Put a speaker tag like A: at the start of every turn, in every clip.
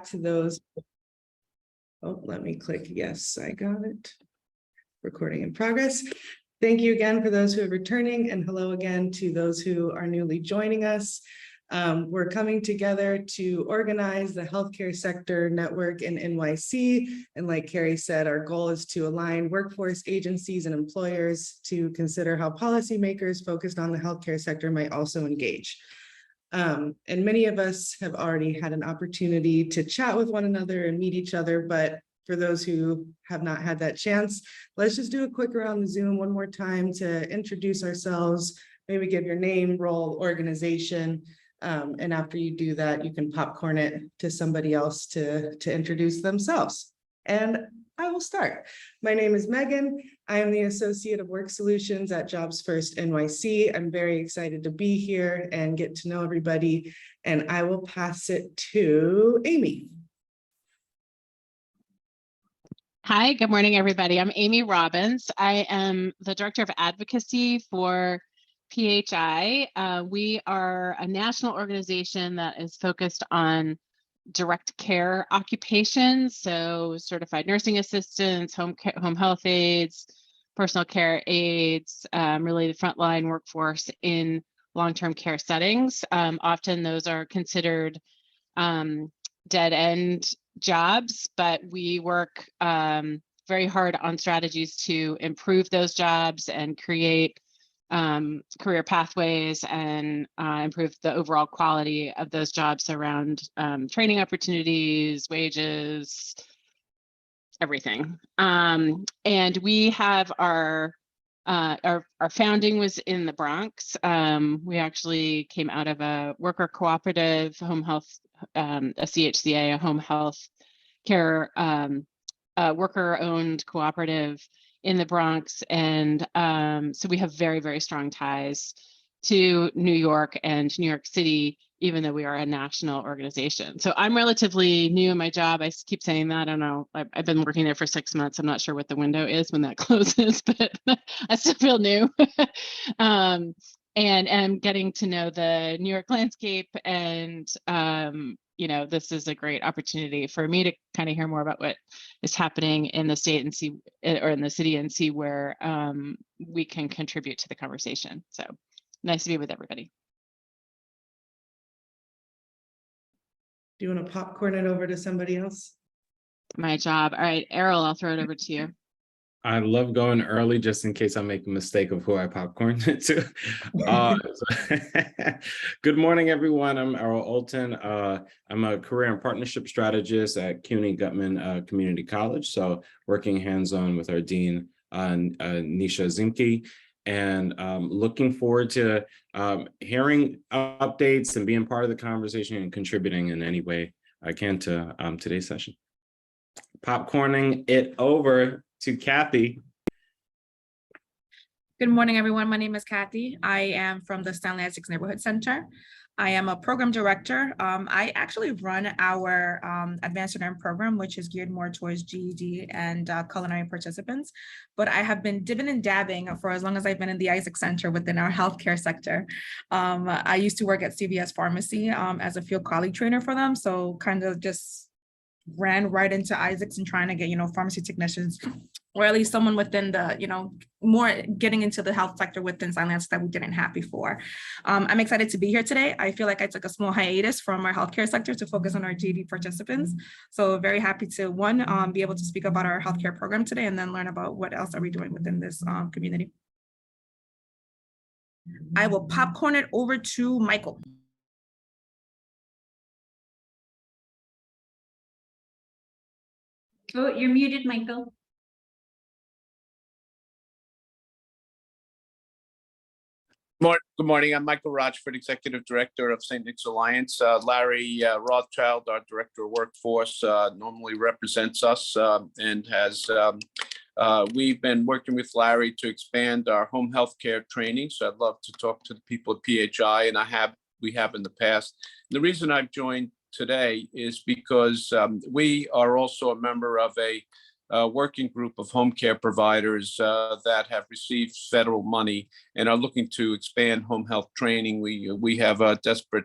A: to those. Oh, let me click. Yes, I got it. Recording in progress. Thank you again for those who are returning, and hello again to those who are newly joining us. We're coming together to organize the healthcare sector network in NYC. And like Carrie said, our goal is to align workforce agencies and employers to consider how policymakers focused on the healthcare sector might also engage. And many of us have already had an opportunity to chat with one another and meet each other, but for those who have not had that chance, let's just do a quick around the Zoom one more time to introduce ourselves, maybe give your name, role, organization, and after you do that, you can popcorn it to somebody else to introduce themselves. And I will start. My name is Megan. I am the Associate of Work Solutions at Jobs First NYC. I'm very excited to be here and get to know everybody. And I will pass it to Amy.
B: Hi, good morning, everybody. I'm Amy Robbins. I am the Director of Advocacy for PHI. We are a national organization that is focused on direct care occupations, so certified nursing assistants, home health aides, personal care aides, really the frontline workforce in long-term care settings. Often those are considered dead-end jobs, but we work very hard on strategies to improve those jobs and create career pathways and improve the overall quality of those jobs around training opportunities, wages, everything. And we have our founding was in the Bronx. We actually came out of a worker cooperative home health, a CHCA, a home health care worker-owned cooperative in the Bronx. And so we have very, very strong ties to New York and New York City, even though we are a national organization. So I'm relatively new in my job. I keep saying that. I don't know. I've been working there for 6 months. I'm not sure what the window is when that closes, but I still feel new. And I'm getting to know the New York landscape, and you know, this is a great opportunity for me to kind of hear more about what is happening in the state and see, or in the city, and see where we can contribute to the conversation. So nice to be with everybody.
A: Do you want to popcorn it over to somebody else?
B: My job. All right, Errol, I'll throw it over to you.
C: I love going early just in case I make a mistake of who I popcorn it to. Good morning, everyone. I'm Errol Olton. I'm a career and partnership strategist at CUNY Gutman Community College. So working hands-on with our dean, Nisha Zimke, and looking forward to hearing updates and being part of the conversation and contributing in any way I can to today's session. Popcorning it over to Kathy.
D: Good morning, everyone. My name is Kathy. I am from the Stanley Isaacs Neighborhood Center. I am a program director. I actually run our advanced learning program, which is geared more towards GED and culinary participants. But I have been dipping and dabbing for as long as I've been in the Isaac Center within our healthcare sector. I used to work at CVS Pharmacy as a field colleague trainer for them. So kind of just ran right into Isaacs and trying to get, pharmacy technicians, or at least someone within the, more getting into the health sector within Silence that we didn't have before. I'm excited to be here today. I feel like I took a small hiatus from our healthcare sector to focus on our GED participants. So very happy to, be able to speak about our healthcare program today, and then learn about what else are we doing within this community. I will popcorn it over to Michael.
E: Oh, you're muted, Michael.
F: Good morning. I'm Michael Rochford, Executive Director of St. Nick's Alliance. Larry Rothschild, our Director of Workforce, normally represents us and has. We've been working with Larry to expand our home health care training. So I'd love to talk to the people at PHI, and we have in the past. The reason I've joined today is because we are also a member of a working group of home care providers that have received federal money and are looking to expand home health training. We have a desperate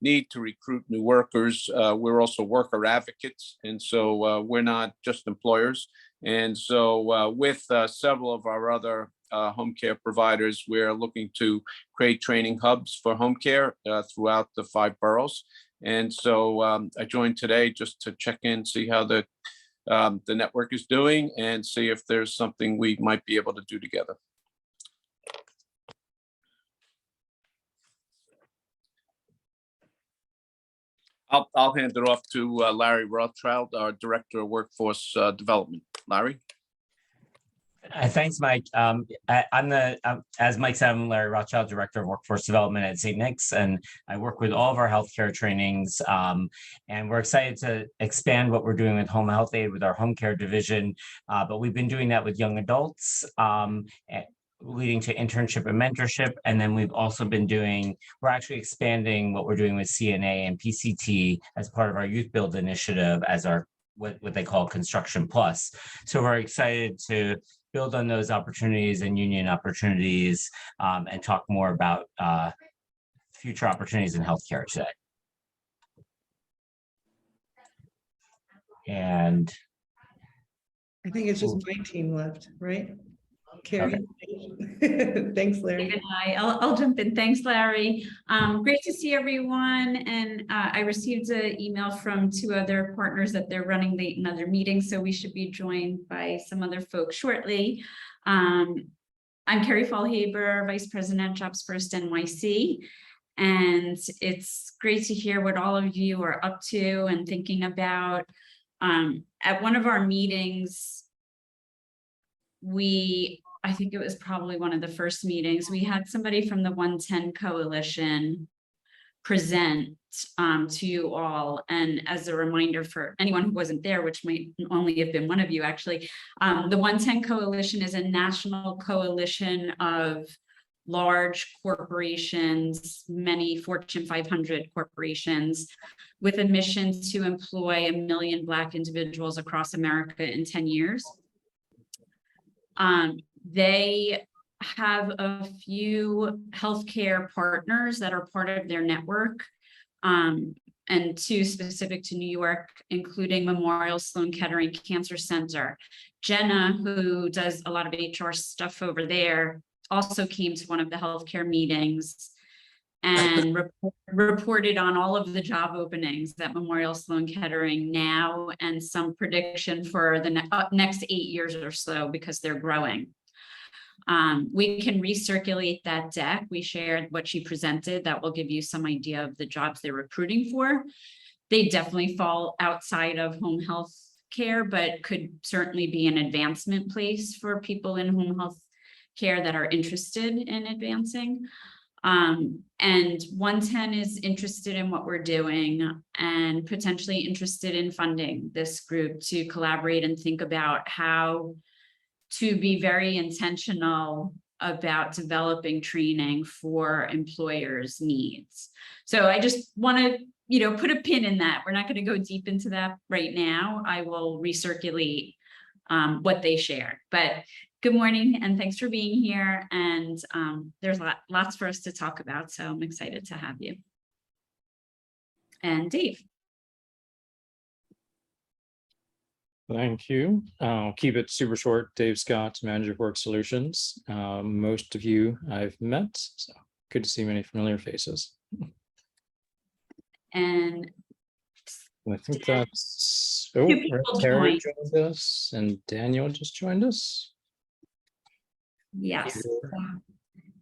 F: need to recruit new workers. We're also worker advocates, and so we're not just employers. And so with several of our other home care providers, we're looking to create training hubs for home care throughout the 5 boroughs. And so I joined today just to check in, see how the network is doing, and see if there's something we might be able to do together. I'll hand it off to Larry Rothschild, our Director of Workforce Development. Larry?
E: Thanks, Mike. As Mike said, I'm Larry Rothschild, Director of Workforce Development at St. Nick's, and I work with all of our healthcare trainings. And we're excited to expand what we're doing with home health aid with our home care division. But we've been doing that with young adults, leading to internship and mentorship. And then we've also been we're actually expanding what we're doing with CNA and PCT as part of our Youth Build initiative as our what they call Construction Plus. So we're excited to build on those opportunities and union opportunities and talk more about future opportunities in healthcare today. And
A: I think it's just my team left, right? Carrie. Thanks, Larry.
G: And I'll jump in. Thanks, Larry. Great to see everyone. And I received an email from 2 other partners that they're running late in other meetings, so we should be joined by some other folks shortly. I'm Carrie Fallhaber, Vice President, Jobs First NYC. And it's great to hear what all of you are up to and thinking about. At one of our meetings, I think it was probably one of the first meetings, we had somebody from the 110 Coalition present to you all. And as a reminder for anyone who wasn't there, which might only have been one of you actually, the 110 Coalition is a national coalition of large corporations, many Fortune 500 corporations, with a mission to employ 1 million Black individuals across America in 10 years. They have a few healthcare partners that are part of their network, and 2 specific to New York, including Memorial Sloan Kettering Cancer Center. Jenna, who does a lot of HR stuff over there, also came to one of the healthcare meetings and reported on all of the job openings at Memorial Sloan Kettering now and some prediction for the next 8 years or so because they're growing. We can recirculate that deck. We shared what she presented. That will give you some idea of the jobs they're recruiting for. They definitely fall outside of home health care, but could certainly be an advancement place for people in home health care that are interested in advancing. And 110 is interested in what we're doing and potentially interested in funding this group to collaborate and think about how to be very intentional about developing training for employers' needs. So I just want to, put a pin in that. We're not going to go deep into that right now. I will recirculate what they shared, but good morning and thanks for being here. And there's lots for us to talk about, so I'm excited to have you. And Dave.
H: Thank you. I'll keep it super short. Dave Scott, Manager of Work Solutions. Most of you I've met, so good to see many familiar faces.
G: And
H: I think that's,
G: people
H: Terry
G: joined.
H: joined us and Daniel just joined us.
G: Yes.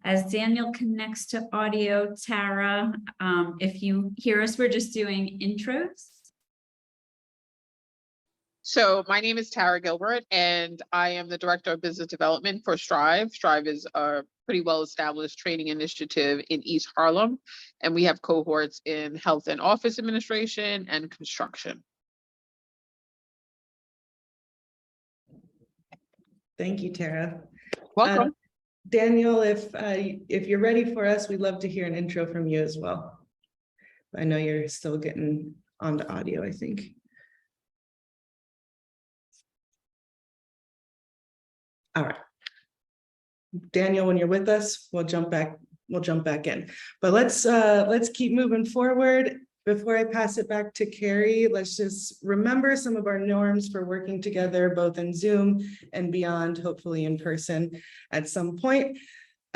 G: As Daniel connects to audio, Tara, if you hear us, we're just doing intros.
I: So my name is Tara Gilbert, and I am the Director of Business Development for Strive. Strive is a pretty well-established training initiative in East Harlem, and we have cohorts in health and office administration and construction.
A: Thank you, Tara.
I: Welcome.
A: Daniel, if you're ready for us, we'd love to hear an intro from you as well. I know you're still getting onto audio, I think. All right. Daniel, when you're with us, we'll jump back we'll jump back in. But let's keep moving forward. Before I pass it back to Carrie, let's just remember some of our norms for working together, both in Zoom and beyond, hopefully in person at some point.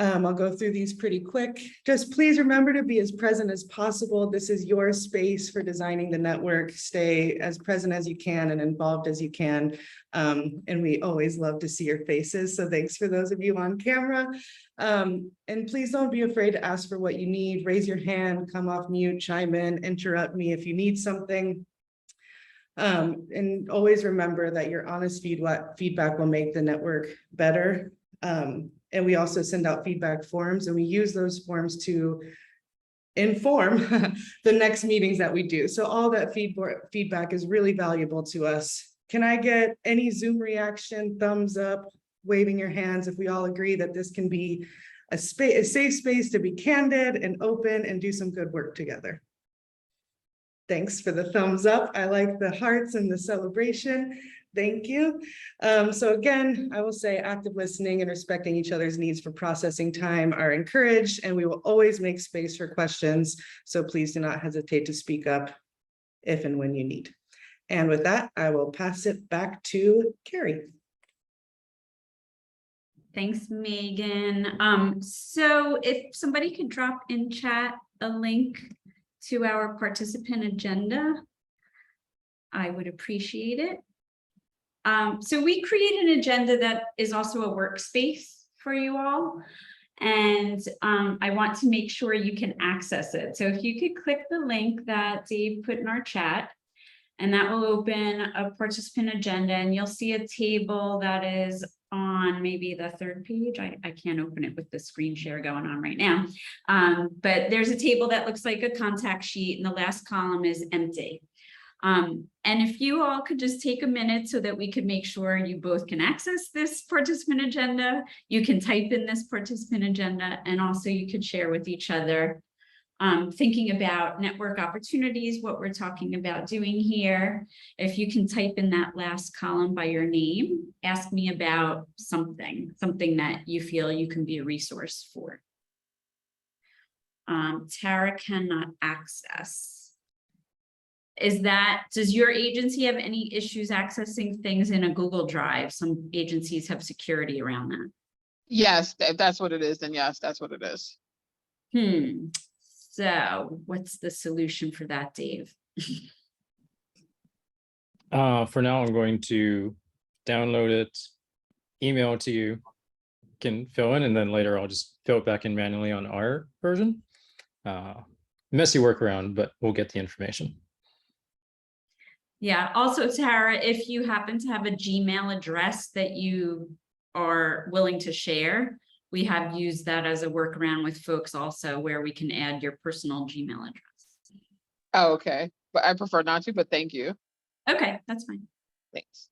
A: I'll go through these pretty quick. Just please remember to be as present as possible. This is your space for designing the network. Stay as present as you can and involved as you can. And we always love to see your faces. So thanks for those of you on camera. And please don't be afraid to ask for what you need. Raise your hand, come off mute, chime in, interrupt me if you need something. And always remember that your honest feedback will make the network better. And we also send out feedback forms, and we use those forms to inform the next meetings that we do. So all that feedback is really valuable to us. Can I get any Zoom reaction, thumbs up, waving your hands if we all agree that this can be a safe space to be candid and open and do some good work together? Thanks for the thumbs up. I like the hearts and the celebration. Thank you. So again, I will say active listening and respecting each other's needs for processing time are encouraged, and we will always make space for questions. So please do not hesitate to speak up if and when you need. And with that, I will pass it back to Carrie.
G: Thanks, Megan. So if somebody could drop in chat a link to our participant agenda, I would appreciate it. So we create an agenda that is also a workspace for you all. And I want to make sure you can access it. So if you could click the link that Dave put in our chat, and that will open a participant agenda, and you'll see a table that is on maybe the third page. I can't open it with the screen share going on right now. But there's a table that looks like a contact sheet, and the last column is empty. And if you all could just take a minute so that we could make sure you both can access this participant agenda, you can type in this participant agenda, and also you could share with each other, thinking about network opportunities, what we're talking about doing here. If you can type in that last column by your name, ask me about something that you feel you can be a resource for. Tara cannot access. Does your agency have any issues accessing things in a Google Drive? Some agencies have security around that.
I: Yes, if that's what it is, then yes, that's what it is.
G: So what's the solution for that, Dave?
H: For now, I'm going to download it, email it to you, can fill in, and then later I'll just fill it back in manually on our version. Messy workaround, but we'll get the information.
G: Yeah, also, Tara, if you happen to have a Gmail address that you are willing to share, we have used that as a workaround with folks also, where we can add your personal Gmail address.
I: Oh, okay. But I prefer not to, but thank you.
G: Okay, that's fine.
I: Thanks.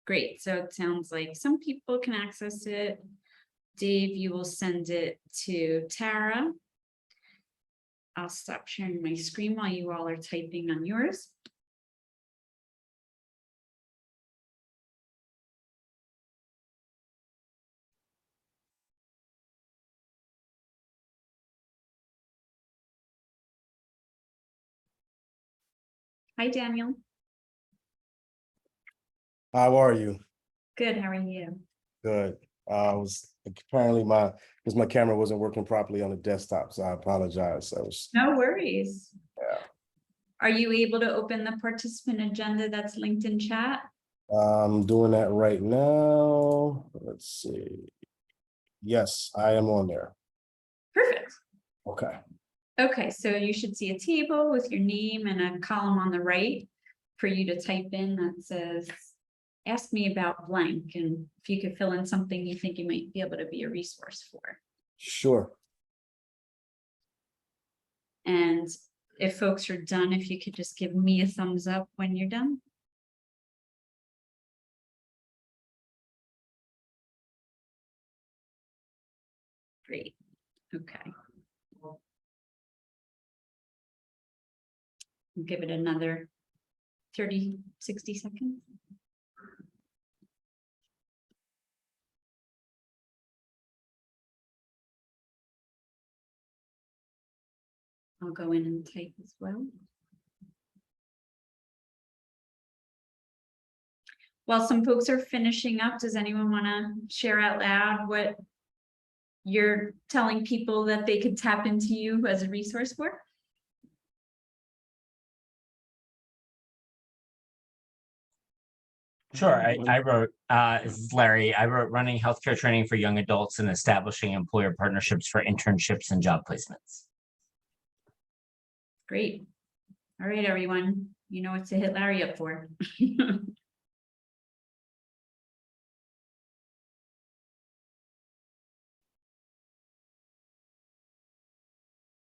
G: Great. So it sounds like some people can access it. Dave, you will send it to Tara. I'll stop sharing my screen while you all are typing on yours. Hi, Daniel.
J: How are you?
G: Good. How are you?
J: Good. I was apparently because my camera wasn't working properly on the desktop, so I apologize.
G: No worries.
J: Yeah.
G: Are you able to open the participant agenda that's linked in chat?
J: I'm doing that right now. Let's see. Yes, I am on there.
G: Perfect.
J: Okay.
G: Okay, so you should see a table with your name and a column on the right for you to type in that says, ask me about blank, and if you could fill in something you think you might be able to be a resource for.
J: Sure.
G: And if folks are done, if you could just give me a thumbs up when you're done. Great. Okay. Give it another 30, 60 seconds. I'll go in and type as well. While some folks are finishing up, does anyone want to share out loud what you're telling people that they could tap into you as a resource for?
E: Sure, I wrote, this is Larry, I wrote running healthcare training for young adults and establishing employer partnerships for internships and job placements.
G: Great. All right, everyone, you know what to hit Larry up for.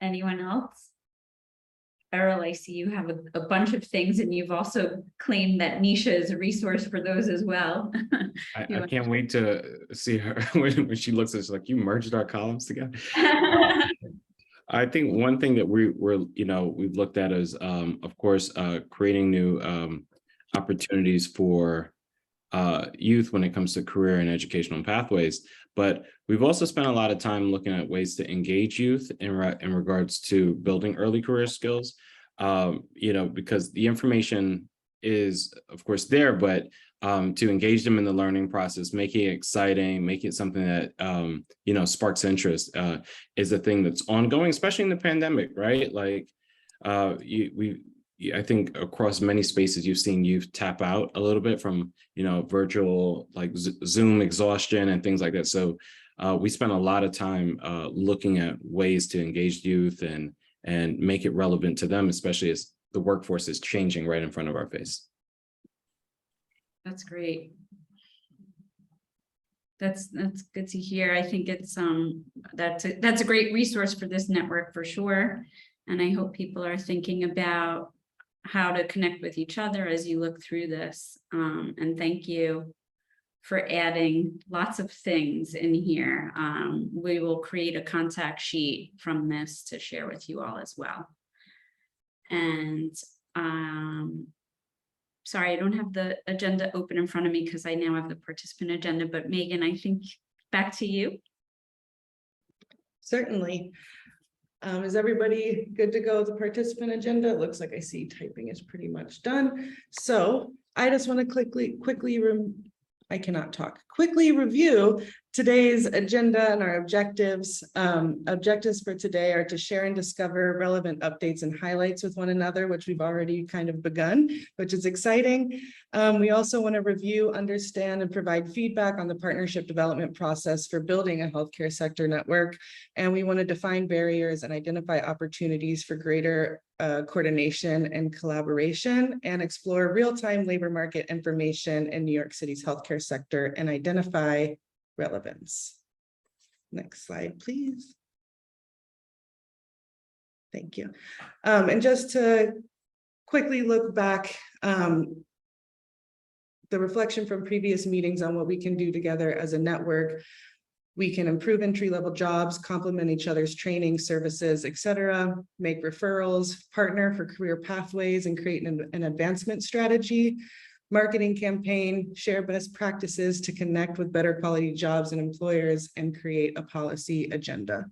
G: Anyone else? Errol, I see you have a bunch of things and you've also claimed that Nisha is a resource for those as well.
C: I can't wait to see her when she looks at us like, you merged our columns together. I think one thing that we've looked at is, of course, creating new opportunities for youth when it comes to career and educational pathways. But we've also spent a lot of time looking at ways to engage youth in regards to building early career skills, because the information is, of course, there, but to engage them in the learning process, make it exciting, make it something that, sparks interest is a thing that's ongoing, especially in the pandemic, right? Like I think across many spaces, you've seen youth tap out a little bit from, virtual like Zoom exhaustion and things like that. So we spent a lot of time looking at ways to engage youth and make it relevant to them, especially as the workforce is changing right in front of our face.
G: That's great. That's good to hear. I think it's that's a great resource for this network for sure. And I hope people are thinking about how to connect with each other as you look through this. And thank you for adding lots of things in here. We will create a contact sheet from this to share with you all as well. And sorry, I don't have the agenda open in front of me because I now have the participant agenda, but Megan, I think back to you.
A: Certainly. Is everybody good to go with the participant agenda? It looks like I see typing is pretty much done. So I just want to quickly review today's agenda and our objectives. Objectives for today are to share and discover relevant updates and highlights with one another, which we've already kind of begun, which is exciting. We also want to review, understand, and provide feedback on the partnership development process for building a healthcare sector network. And we want to define barriers and identify opportunities for greater coordination and collaboration, and explore real-time labor market information in New York City's healthcare sector and identify relevance. Next slide, please. Thank you. And just to quickly look back, the reflection from previous meetings on what we can do together as a network. We can improve entry-level jobs, complement each other's training services, et cetera, make referrals, partner for career pathways, and create an advancement strategy, marketing campaign, share best practices to connect with better quality jobs and employers, and create a policy agenda.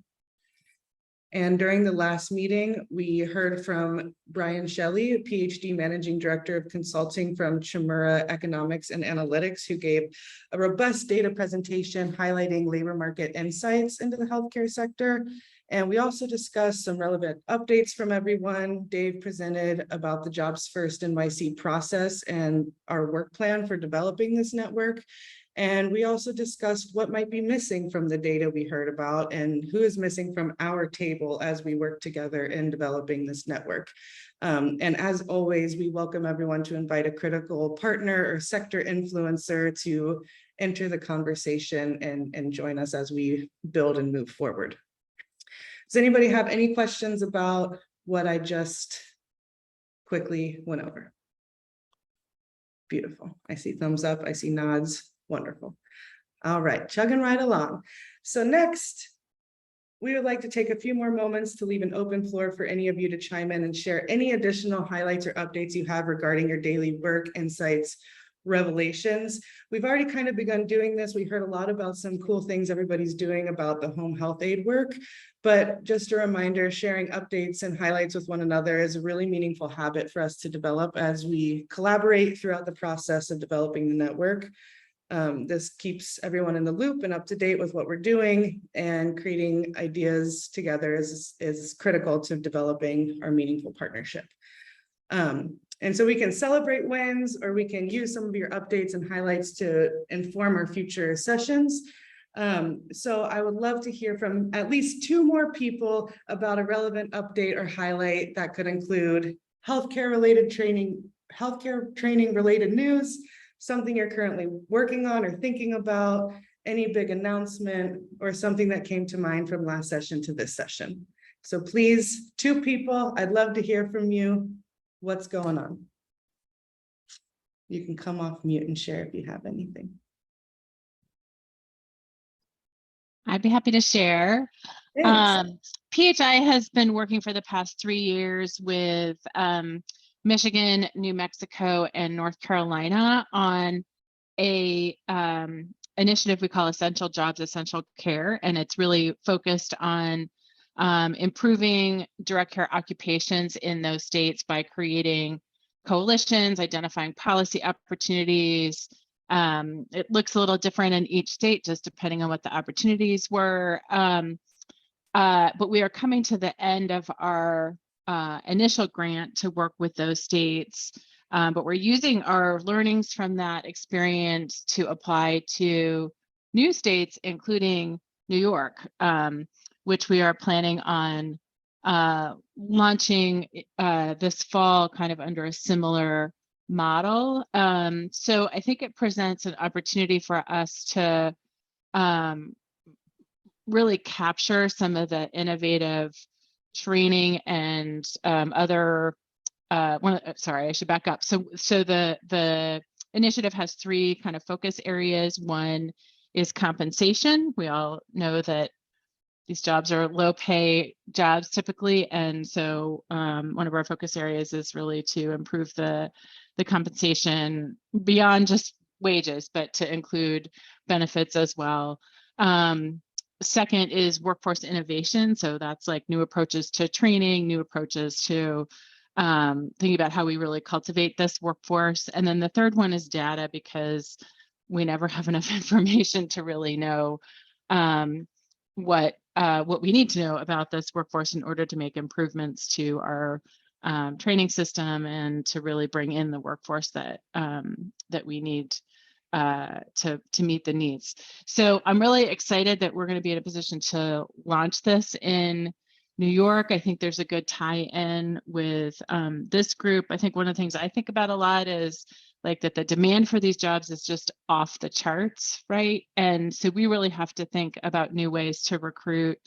A: And during the last meeting, we heard from Brian Shelley, a PhD Managing Director of Consulting from Chmura Economics and Analytics, who gave a robust data presentation highlighting labor market insights into the healthcare sector. And we also discussed some relevant updates from everyone. Dave presented about the Jobs First NYC process and our work plan for developing this network. And we also discussed what might be missing from the data we heard about and who is missing from our table as we work together in developing this network. And as always, we welcome everyone to invite a critical partner or sector influencer to enter the conversation and join us as we build and move forward. Does anybody have any questions about what I just quickly went over? Beautiful. I see thumbs up. I see nods. Wonderful. All right, chugging right along. So next, we would like to take a few more moments to leave an open floor for any of you to chime in and share any additional highlights or updates you have regarding your daily work, insights, revelations. We've already kind of begun doing this. We heard a lot about some cool things everybody's doing about the home health aid work, but just a reminder, sharing updates and highlights with one another is a really meaningful habit for us to develop as we collaborate throughout the process of developing the network. This keeps everyone in the loop and up to date with what we're doing, and creating ideas together is critical to developing our meaningful partnership. And so we can celebrate wins, or we can use some of your updates and highlights to inform our future sessions. So I would love to hear from at least 2 more people about a relevant update or highlight that could include healthcare training related news, something you're currently working on or thinking about, any big announcement, or something that came to mind from last session to this session. So please, 2 people, I'd love to hear from you. What's going on? You can come off mute and share if you have anything.
B: I'd be happy to share.
A: Thanks.
B: PHI has been working for the past 3 years with Michigan, New Mexico, and North Carolina on a initiative we call Essential Jobs, Essential Care, and it's really focused on improving direct care occupations in those states by creating coalitions, identifying policy opportunities. It looks a little different in each state, just depending on what the opportunities were. But we are coming to the end of our initial grant to work with those states. But we're using our learnings from that experience to apply to new states, including New York, which we are planning on launching this fall, kind of under a similar model. So I think it presents an opportunity for us to really capture some of the innovative training and other sorry, I should back up. So the initiative has 3 kind of focus areas. One is compensation. We all know that these jobs are low pay jobs typically. And so one of our focus areas is really to improve the compensation beyond just wages, but to include benefits as well. Second is workforce innovation. So that's like new approaches to training, new approaches to thinking about how we really cultivate this workforce. And then the third one is data, because we never have enough information to really know what we need to know about this workforce in order to make improvements to our training system and to really bring in the workforce that that we need to meet the needs. So I'm really excited that we're going to be in a position to launch this in New York. I think there's a good tie-in with this group. I think one of the things I think about a lot is like that the demand for these jobs is just off the charts, right? And so we really have to think about new ways to recruit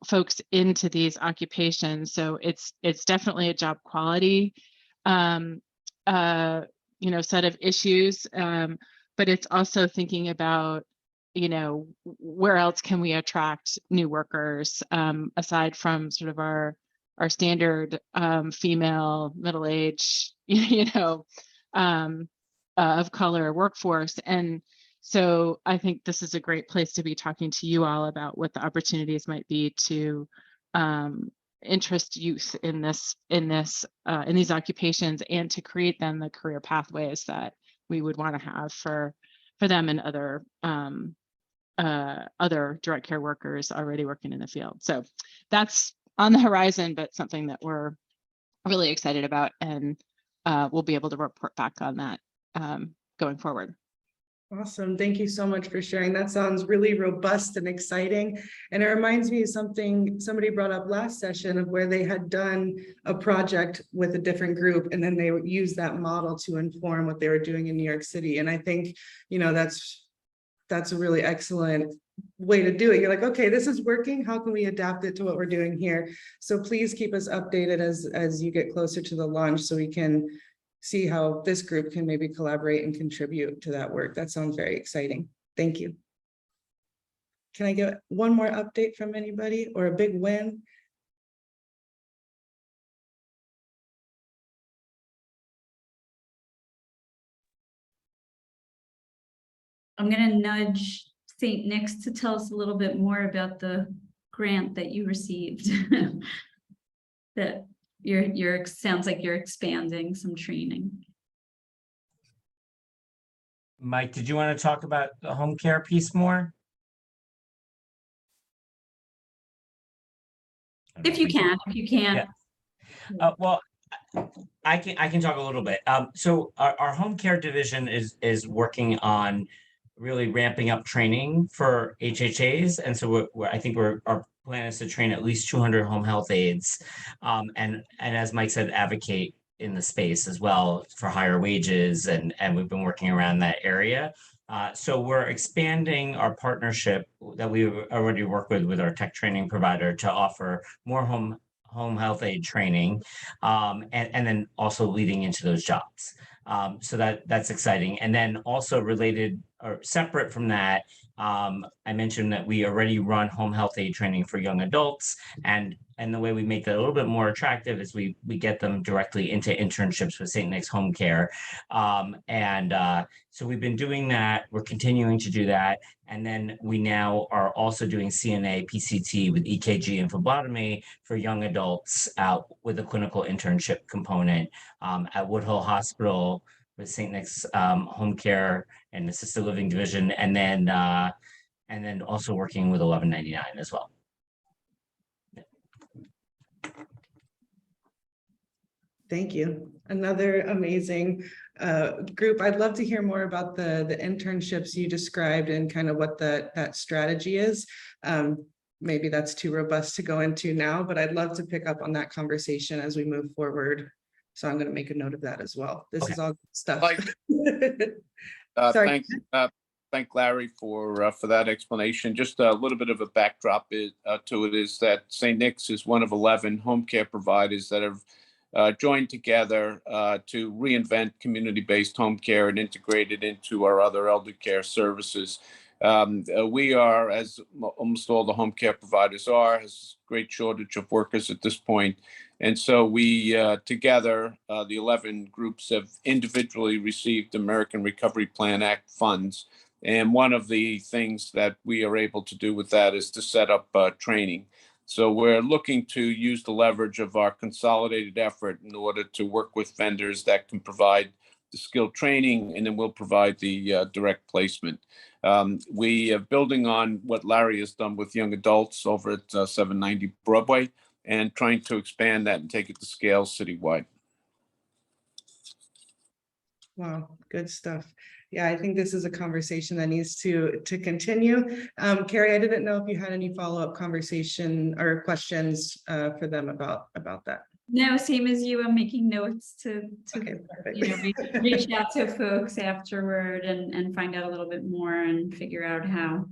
B: folks into these occupations. So it's definitely a job quality set of issues, but it's also thinking about where else can we attract new workers aside from sort of our standard female middle-aged of color workforce. And so I think this is a great place to be talking to you all about what the opportunities might be to interest youth in these occupations, and to create them the career pathways that we would want to have for them and other direct care workers already working in the field. So that's on the horizon, but something that we're really excited about, and we'll be able to report back on that going forward.
A: Awesome. Thank you so much for sharing. That sounds really robust and exciting. And it reminds me of something somebody brought up last session, of where they had done a project with a different group, and then they would use that model to inform what they were doing in New York City. And I think, that's a really excellent way to do it. You're like, okay, this is working. How can we adapt it to what we're doing here? So please keep us updated as you get closer to the launch, so we can see how this group can maybe collaborate and contribute to that work. That sounds very exciting. Thank you. Can I get one more update from anybody or a big win?
G: I'm gonna nudge St. Nick's to tell us a little bit more about the grant that you received. That sounds like you're expanding some training.
E: Mike, did you want to talk about the home care piece more?
G: If you can.
E: Yeah. Well, I can talk a little bit. So our home care division is working on really ramping up training for HHAs, and so I think our plan is to train at least 200 home health aides, and as Mike said, advocate in the space as well for higher wages, and we've been working around that area. So we're expanding our partnership that we already work with our tech training provider to offer more home health aide training, and then also leading into those jobs. So that's exciting. And then also related or separate from that, I mentioned that we already run home health aide training for young adults, and the way we make that a little bit more attractive is we get them directly into internships with St. Nick's Home Care. So we've been doing that. We're continuing to do that. And then we now are also doing CNA, PCT with EKG and phlebotomy for young adults out with a clinical internship component at Woodhull Hospital with St. Nick's Home Care and Assisted Living Division, and then also working with 1199 as well.
A: Thank you. Another amazing group. I'd love to hear more about the internships you described and kind of what that strategy is. Maybe that's too robust to go into now, but I'd love to pick up on that conversation as we move forward. So I'm going to make a note of that as well. This is all good stuff. Sorry.
F: Thank Larry for that explanation. Just a little bit of a backdrop to it is that St. Nick's is one of 11 home care providers that have joined together to reinvent community-based home care and integrate it into our other elder care services. We are, as almost all the home care providers are, has a great shortage of workers at this point. And so we together, the 11 groups have individually received American Recovery Plan Act funds. And one of the things that we are able to do with that is to set up training. So we're looking to use the leverage of our consolidated effort in order to work with vendors that can provide the skilled training, and then we'll provide the direct placement. We are building on what Larry has done with young adults over at 790 Broadway and trying to expand that and take it to scale citywide.
A: Wow, good stuff. Yeah, I think this is a conversation that needs to continue. Carrie, I didn't know if you had any follow-up conversation or questions for them about that.
G: No, same as you. I'm making notes to
A: Okay, perfect.
G: you know, reach out to folks afterward and find out a little bit more and figure out how.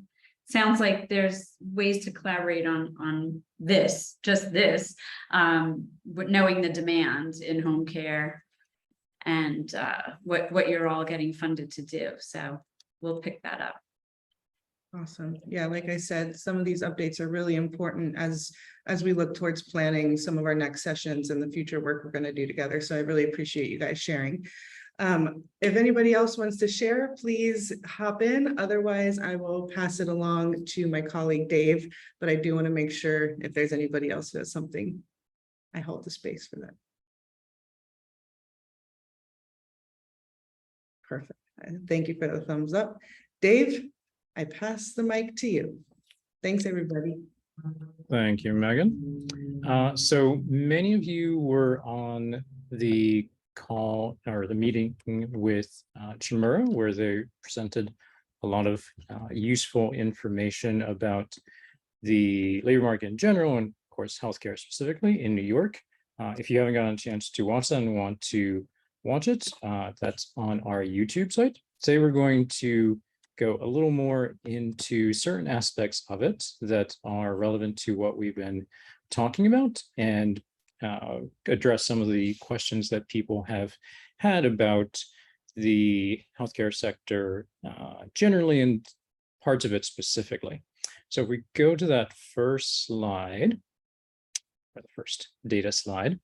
G: Sounds like there's ways to collaborate on this, just this, but knowing the demand in home care and what you're all getting funded to do. So we'll pick that up.
A: Awesome. Yeah, like I said, some of these updates are really important as we look towards planning some of our next sessions and the future work we're going to do together. So I really appreciate you guys sharing. If anybody else wants to share, please hop in. Otherwise, I will pass it along to my colleague Dave, but I do want to make sure if there's anybody else who has something, I hold the space for that. Perfect. Thank you for the thumbs up. Dave, I pass the mic to you. Thanks, everybody.
H: Thank you, Megan. So many of you were on the call or the meeting with Chimera, where they presented a lot of useful information about the labor market in general, and of course, healthcare specifically in New York. If you haven't gotten a chance to watch that and want to watch it, that's on our YouTube site. Today, we're going to go a little more into certain aspects of it that are relevant to what we've been talking about, and address some of the questions that people have had about the healthcare sector generally and parts of it specifically. So if we go to that first slide, or the first data slide.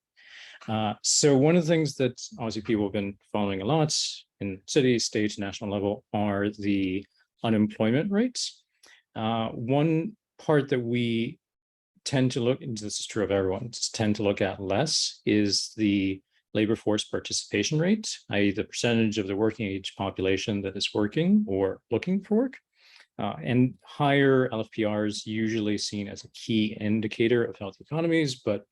H: So one of the things that obviously people have been following a lot in city, state, national level are the unemployment rates. One part that we tend to look, and this is true of everyone, tend to look at less is the labor force participation rate, i.e. the percentage of the working age population that is working or looking for work. And higher LFPR is usually seen as a key indicator of healthy economies, but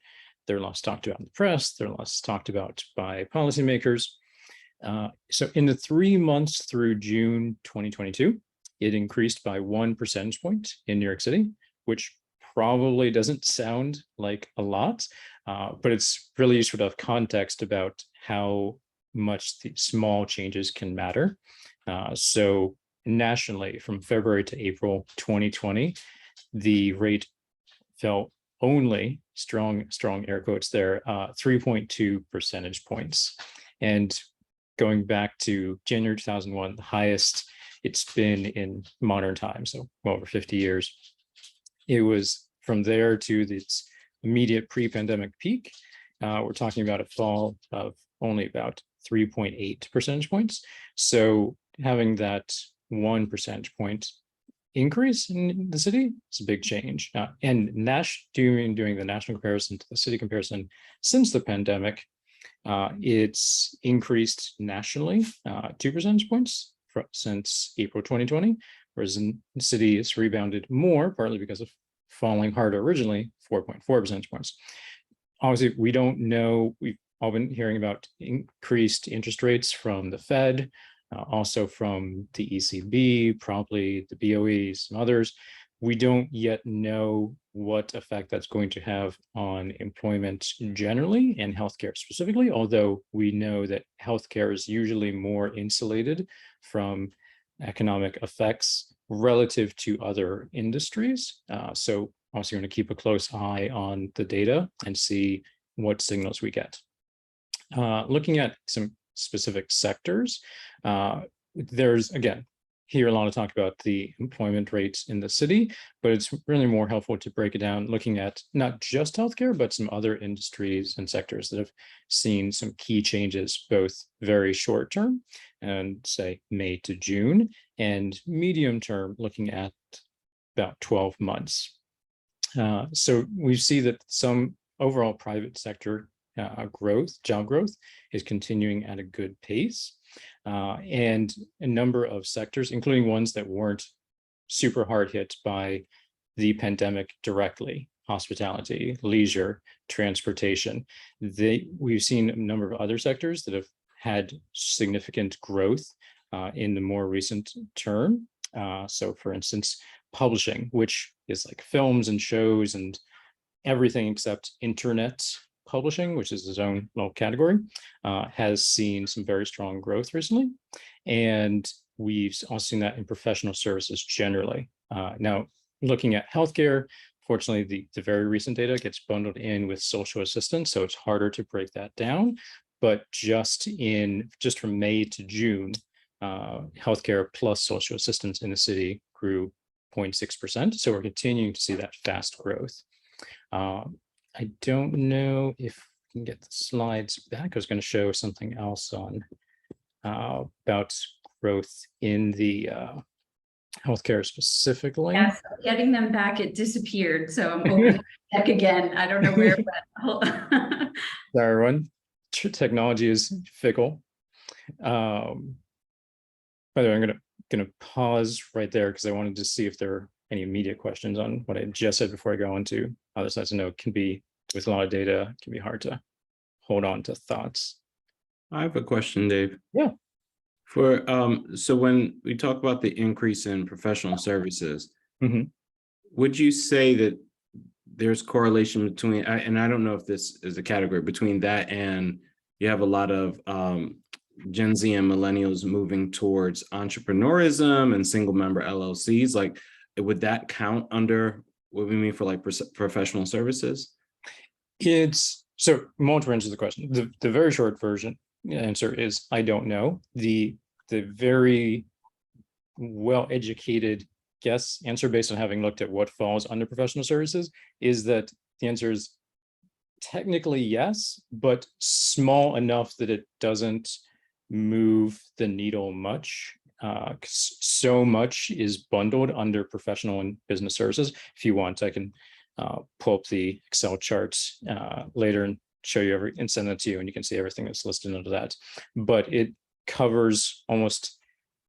H: they're less talked about in the press, they're less talked about by policymakers. So in the 3 months through June 2022, it increased by 1 percentage point in New York City, which probably doesn't sound like a lot, but it's really useful to have context about how much the small changes can matter. So nationally, from February to April 2020, the rate fell only, strong air quotes there, 3.2 percentage points. And going back to January 2001, the highest it's been in modern times, so well over 50 years. It was from there to its immediate pre-pandemic peak. We're talking about a fall of only about 3.8 percentage points. So having that 1 percentage point increase in the city, it's a big change. And doing the national comparison to the city comparison since the pandemic, it's increased nationally 2 percentage points since April 2020, whereas in the city it's rebounded more, partly because of falling harder originally, 4.4 percentage points. Obviously, we don't know, we've all been hearing about increased interest rates from the Fed, also from the ECB, probably the BOE, some others. We don't yet know what effect that's going to have on employment generally and healthcare specifically, although we know that healthcare is usually more insulated from economic effects relative to other industries. So also going to keep a close eye on the data and see what signals we get. Looking at some specific sectors, there's, again, hear a lot of talk about the employment rates in the city, but it's really more helpful to break it down looking at not just healthcare, but some other industries and sectors that have seen some key changes, both very short term and say May to June, and medium term looking at about 12 months. So we see that some overall private sector job growth is continuing at a good pace. And a number of sectors, including ones that weren't super hard hit by the pandemic directly, hospitality, leisure, transportation. We've seen a number of other sectors that have had significant growth in the more recent term. So for instance, publishing, which is like films and shows and everything except internet publishing, which is its own little category, has seen some very strong growth recently. And we've also seen that in professional services generally. Now, looking at healthcare, fortunately, the very recent data gets bundled in with social assistance, so it's harder to break that down. But just from May to June, healthcare plus social assistance in the city grew 0.6%. So we're continuing to see that fast growth. I don't know if we can get the slides back. I was going to show something else on about growth in the healthcare specifically.
G: Yes, getting them back, it disappeared. So I'm opening it back again. I don't know where, but
H: Sorry, everyone. Technology is fickle. By the way, I'm gonna pause right there because I wanted to see if there are any immediate questions on what I just said before I go on to other sides. I know it can be, with a lot of data, it can be hard to hold on to thoughts.
C: I have a question, Dave.
H: Yeah.
C: So when we talk about the increase in professional services,
H: Mhm.
C: would you say that there's correlation between, and I don't know if this is a category, between that and you have a lot of Gen Z and millennials moving towards entrepreneurism and single member LLCs? Like, would that count under what we mean for like professional services?
H: It's so multiple answers to the question. The very short version answer is I don't know. The very well-educated answer based on having looked at what falls under professional services is that the answer is technically yes, but small enough that it doesn't move the needle much. 'Cause so much is bundled under professional and business services. If you want, I can pull up the Excel charts later and show you and send that to you, and you can see everything that's listed under that. But it covers almost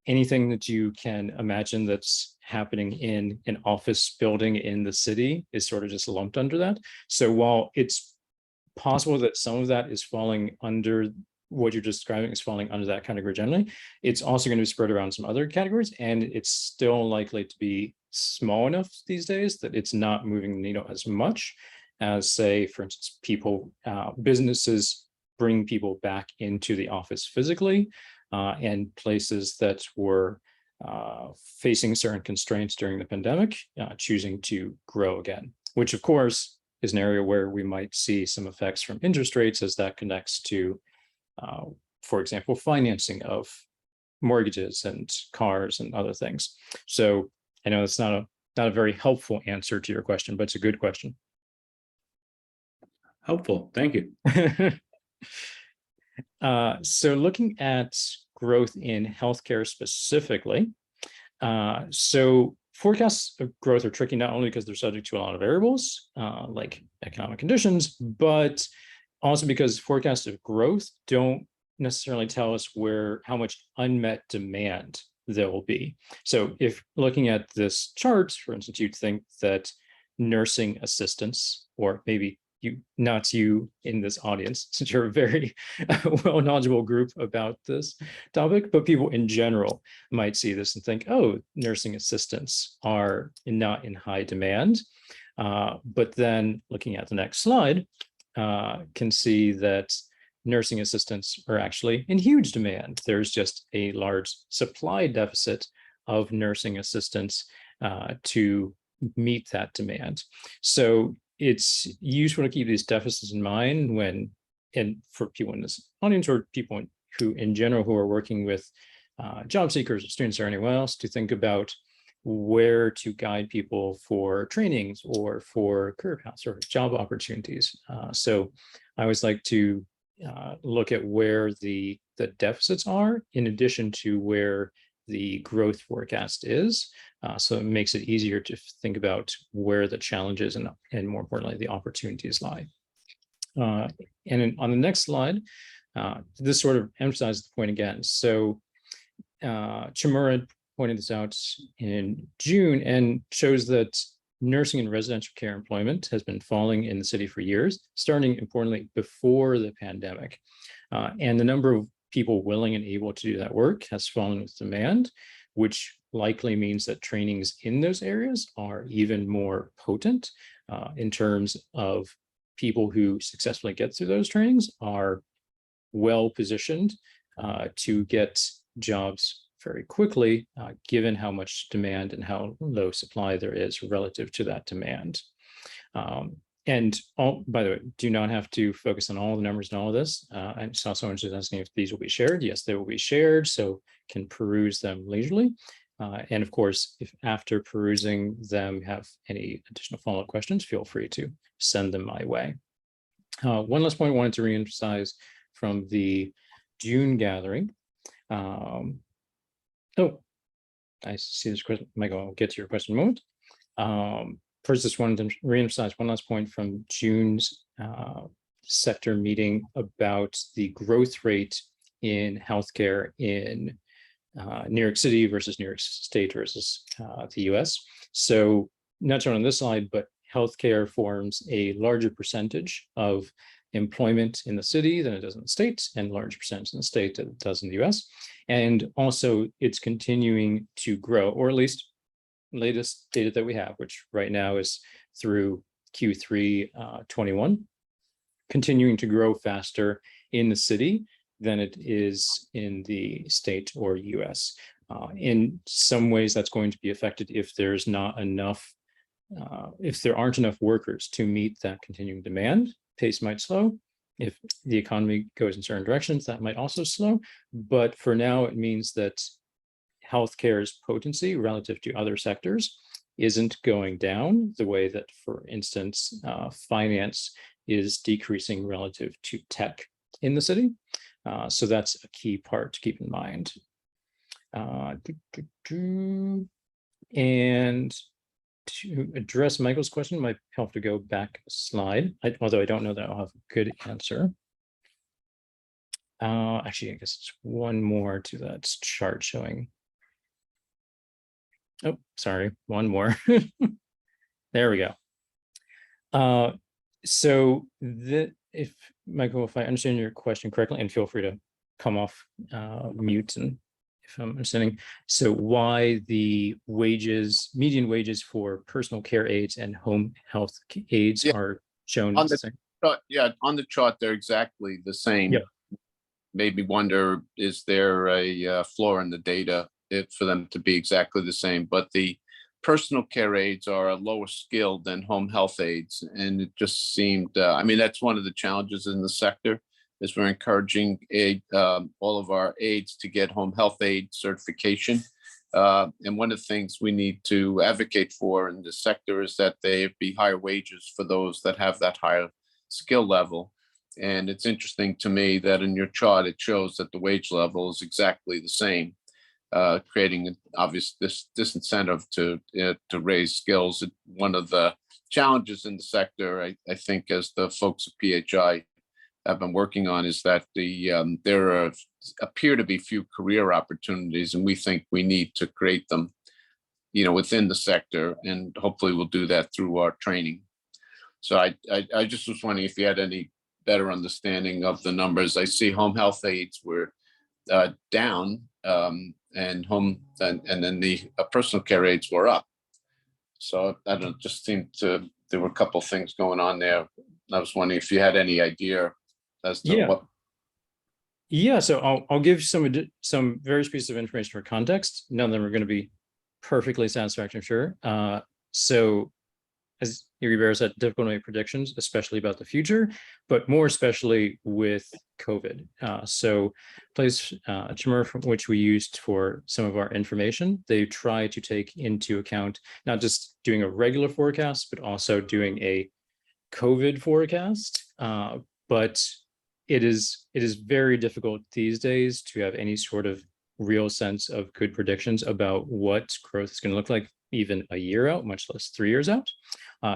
H: anything that you can imagine that's happening in an office building in the city is sort of just lumped under that. So while it's possible that some of that is falling under what you're describing is falling under that category generally, it's also going to be spread around some other categories, and it's still likely to be small enough these days that it's not moving the needle as much as, say, for instance, businesses bring people back into the office physically, and places that were facing certain constraints during the pandemic, choosing to grow again, which of course is an area where we might see some effects from interest rates as that connects to, for example, financing of mortgages and cars and other things. So I know it's not a very helpful answer to your question, but it's a good question.
C: Helpful, thank you.
H: So looking at growth in healthcare specifically, so forecasts of growth are tricky not only because they're subject to a lot of variables like economic conditions, but also because forecasts of growth don't necessarily tell us how much unmet demand there will be. So if looking at this chart, for instance, you'd think that nursing assistants, or maybe not you in this audience, since you're a very well knowledgeable group about this topic, but people in general might see this and think, oh, nursing assistants are not in high demand. But then looking at the next slide, can see that nursing assistants are actually in huge demand. There's just a large supply deficit of nursing assistants to meet that demand. So it's useful to keep these deficits in mind and for people in this audience or people who in general who are working with job seekers or students or anyone else, to think about where to guide people for trainings or for career paths or job opportunities. So I always like to look at where the deficits are in addition to where the growth forecast is. So it makes it easier to think about where the challenges and more importantly, the opportunities lie. And on the next slide, this sort of emphasizes the point again. So Chimura pointed this out in June and shows that nursing and residential care employment has been falling in the city for years, starting importantly before the pandemic. And the number of people willing and able to do that work has fallen with demand, which likely means that trainings in those areas are even more potent in terms of people who successfully get through those trainings are well positioned to get jobs very quickly, given how much demand and how low supply there is relative to that demand. And by the way, do not have to focus on all the numbers and all of this. I saw someone just asking if these will be shared. Yes, they will be shared, so can peruse them leisurely. And of course, if after perusing them have any additional follow-up questions, feel free to send them my way. One last point I wanted to reemphasize from the June gathering. Oh, I see this question. Michael, I'll get to your question in a moment. First, just wanted to reemphasize one last point from June's sector meeting about the growth rate in healthcare in New York City versus New York State versus the US. So not shown on this slide, but healthcare forms a larger percentage of employment in the city than it does in the state, and larger percentage in the state than it does in the US. And also it's continuing to grow, or at least latest data that we have, which right now is through Q3 21, continuing to grow faster in the city than it is in the state or US. In some ways, that's going to be affected if there's not enough, if there aren't enough workers to meet that continuing demand. Pace might slow. If the economy goes in certain directions, that might also slow. But for now, it means that healthcare's potency relative to other sectors isn't going down the way that, for instance, finance is decreasing relative to tech in the city. So that's a key part to keep in mind. And to address Michael's question, I might have to go back a slide, although I don't know that I'll have a good answer. Actually, I guess it's one more to that chart showing. Oh, sorry, one more. There we go. So if Michael, if I understand your question correctly, and feel free to come off mute and if I'm understanding. So why the wages, median wages for personal care aides and home health aides
F: Yeah.
H: are shown
F: On
H: the
F: the
H: same?
F: Yeah, on the chart, they're exactly the same.
H: Yeah.
F: Made me wonder, is there a flaw in the data for them to be exactly the same? But the personal care aides are a lower skill than home health aides. And it just seemed, I mean, that's one of the challenges in the sector, is we're encouraging all of our aides to get home health aide certification. And one of the things we need to advocate for in the sector is that there be higher wages for those that have that higher skill level. And it's interesting to me that in your chart, it shows that the wage level is exactly the same, creating an obvious disincentive to raise skills. One of the challenges in the sector, I think, as the folks at PHI have been working on, is that there appear to be few career opportunities, and we think we need to create them, within the sector, and hopefully we'll do that through our training. So I just was wondering if you had any better understanding of the numbers. I see home health aides were down, and then the personal care aides were up. So I don't, just seemed to, there were a couple of things going on there. I was wondering if you had any idea as to what.
H: Yeah, so I'll give some various pieces of information for context. None of them are going to be perfectly satisfactory, I'm sure. So as Yogi Berra said, difficult to make predictions, especially about the future, but more especially with COVID. So place Chmur, which we used for some of our information, they try to take into account not just doing a regular forecast, but also doing a COVID forecast. But it is very difficult these days to have any sort of real sense of good predictions about what growth is going to look like even a year out, much less 3 years out.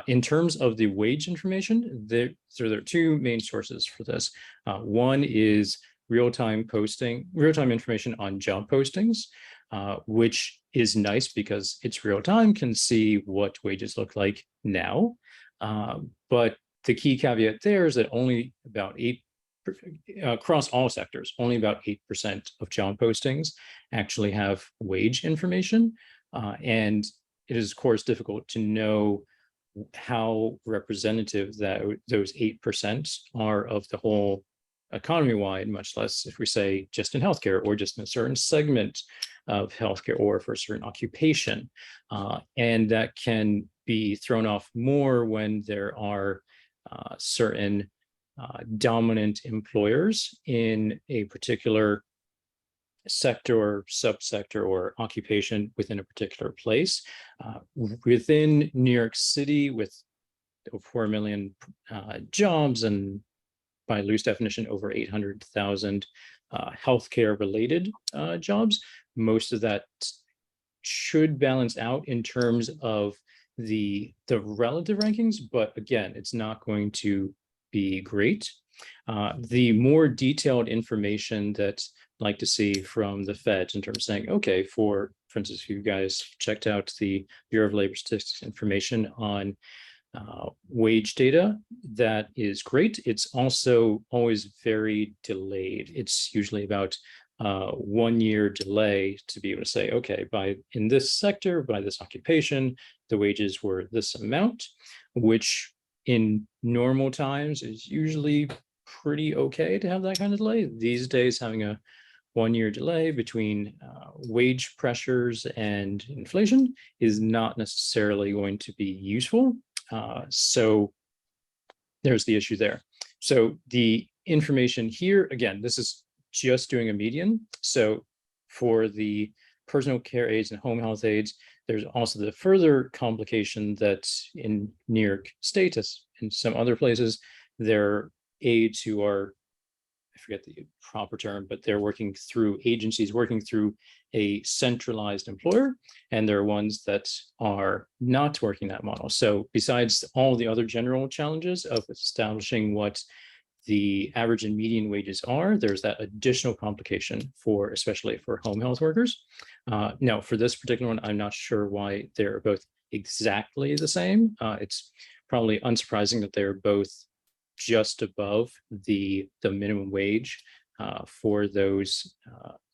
H: In terms of the wage information, there are two main sources for this. One is real-time information on job postings, which is nice because it's real-time, can see what wages look like now. But the key caveat there is that only about across all sectors, only about 8% of job postings actually have wage information. And it is, of course, difficult to know how representative that those 8% are of the whole economy-wide, much less if we say just in healthcare or just in a certain segment of healthcare or for a certain occupation. And that can be thrown off more when there are certain dominant employers in a particular sector or subsector or occupation within a particular place. Within New York City, with over 4 million jobs, and by loose definition, over 800,000 healthcare related jobs, most of that should balance out in terms of the relative rankings, but again, it's not going to be great. The more detailed information that I'd like to see from the Fed in terms of saying, okay, for instance, if you guys checked out the Bureau of Labor Statistics information on wage data, that is great. It's also always very delayed. It's usually about 1 year delay to be able to say, okay, in this sector, by this occupation, the wages were this amount, which in normal times is usually pretty okay to have that kind of delay. These days, having a 1 year delay between wage pressures and inflation is not necessarily going to be useful. So there's the issue there. So the information here, again, this is just doing a median. So for the personal care aides and home health aides. There's also the further complication that in New York State, as in some other places, there are aides who are, I forget the proper term, but they're working through agencies, working through a centralized employer, and there are ones that are not working that model. So besides all the other general challenges of establishing what the average and median wages are, there's that additional complication for, especially for home health workers. Now, for this particular one, I'm not sure why they're both exactly the same. It's probably unsurprising that they're both just above the minimum wage for those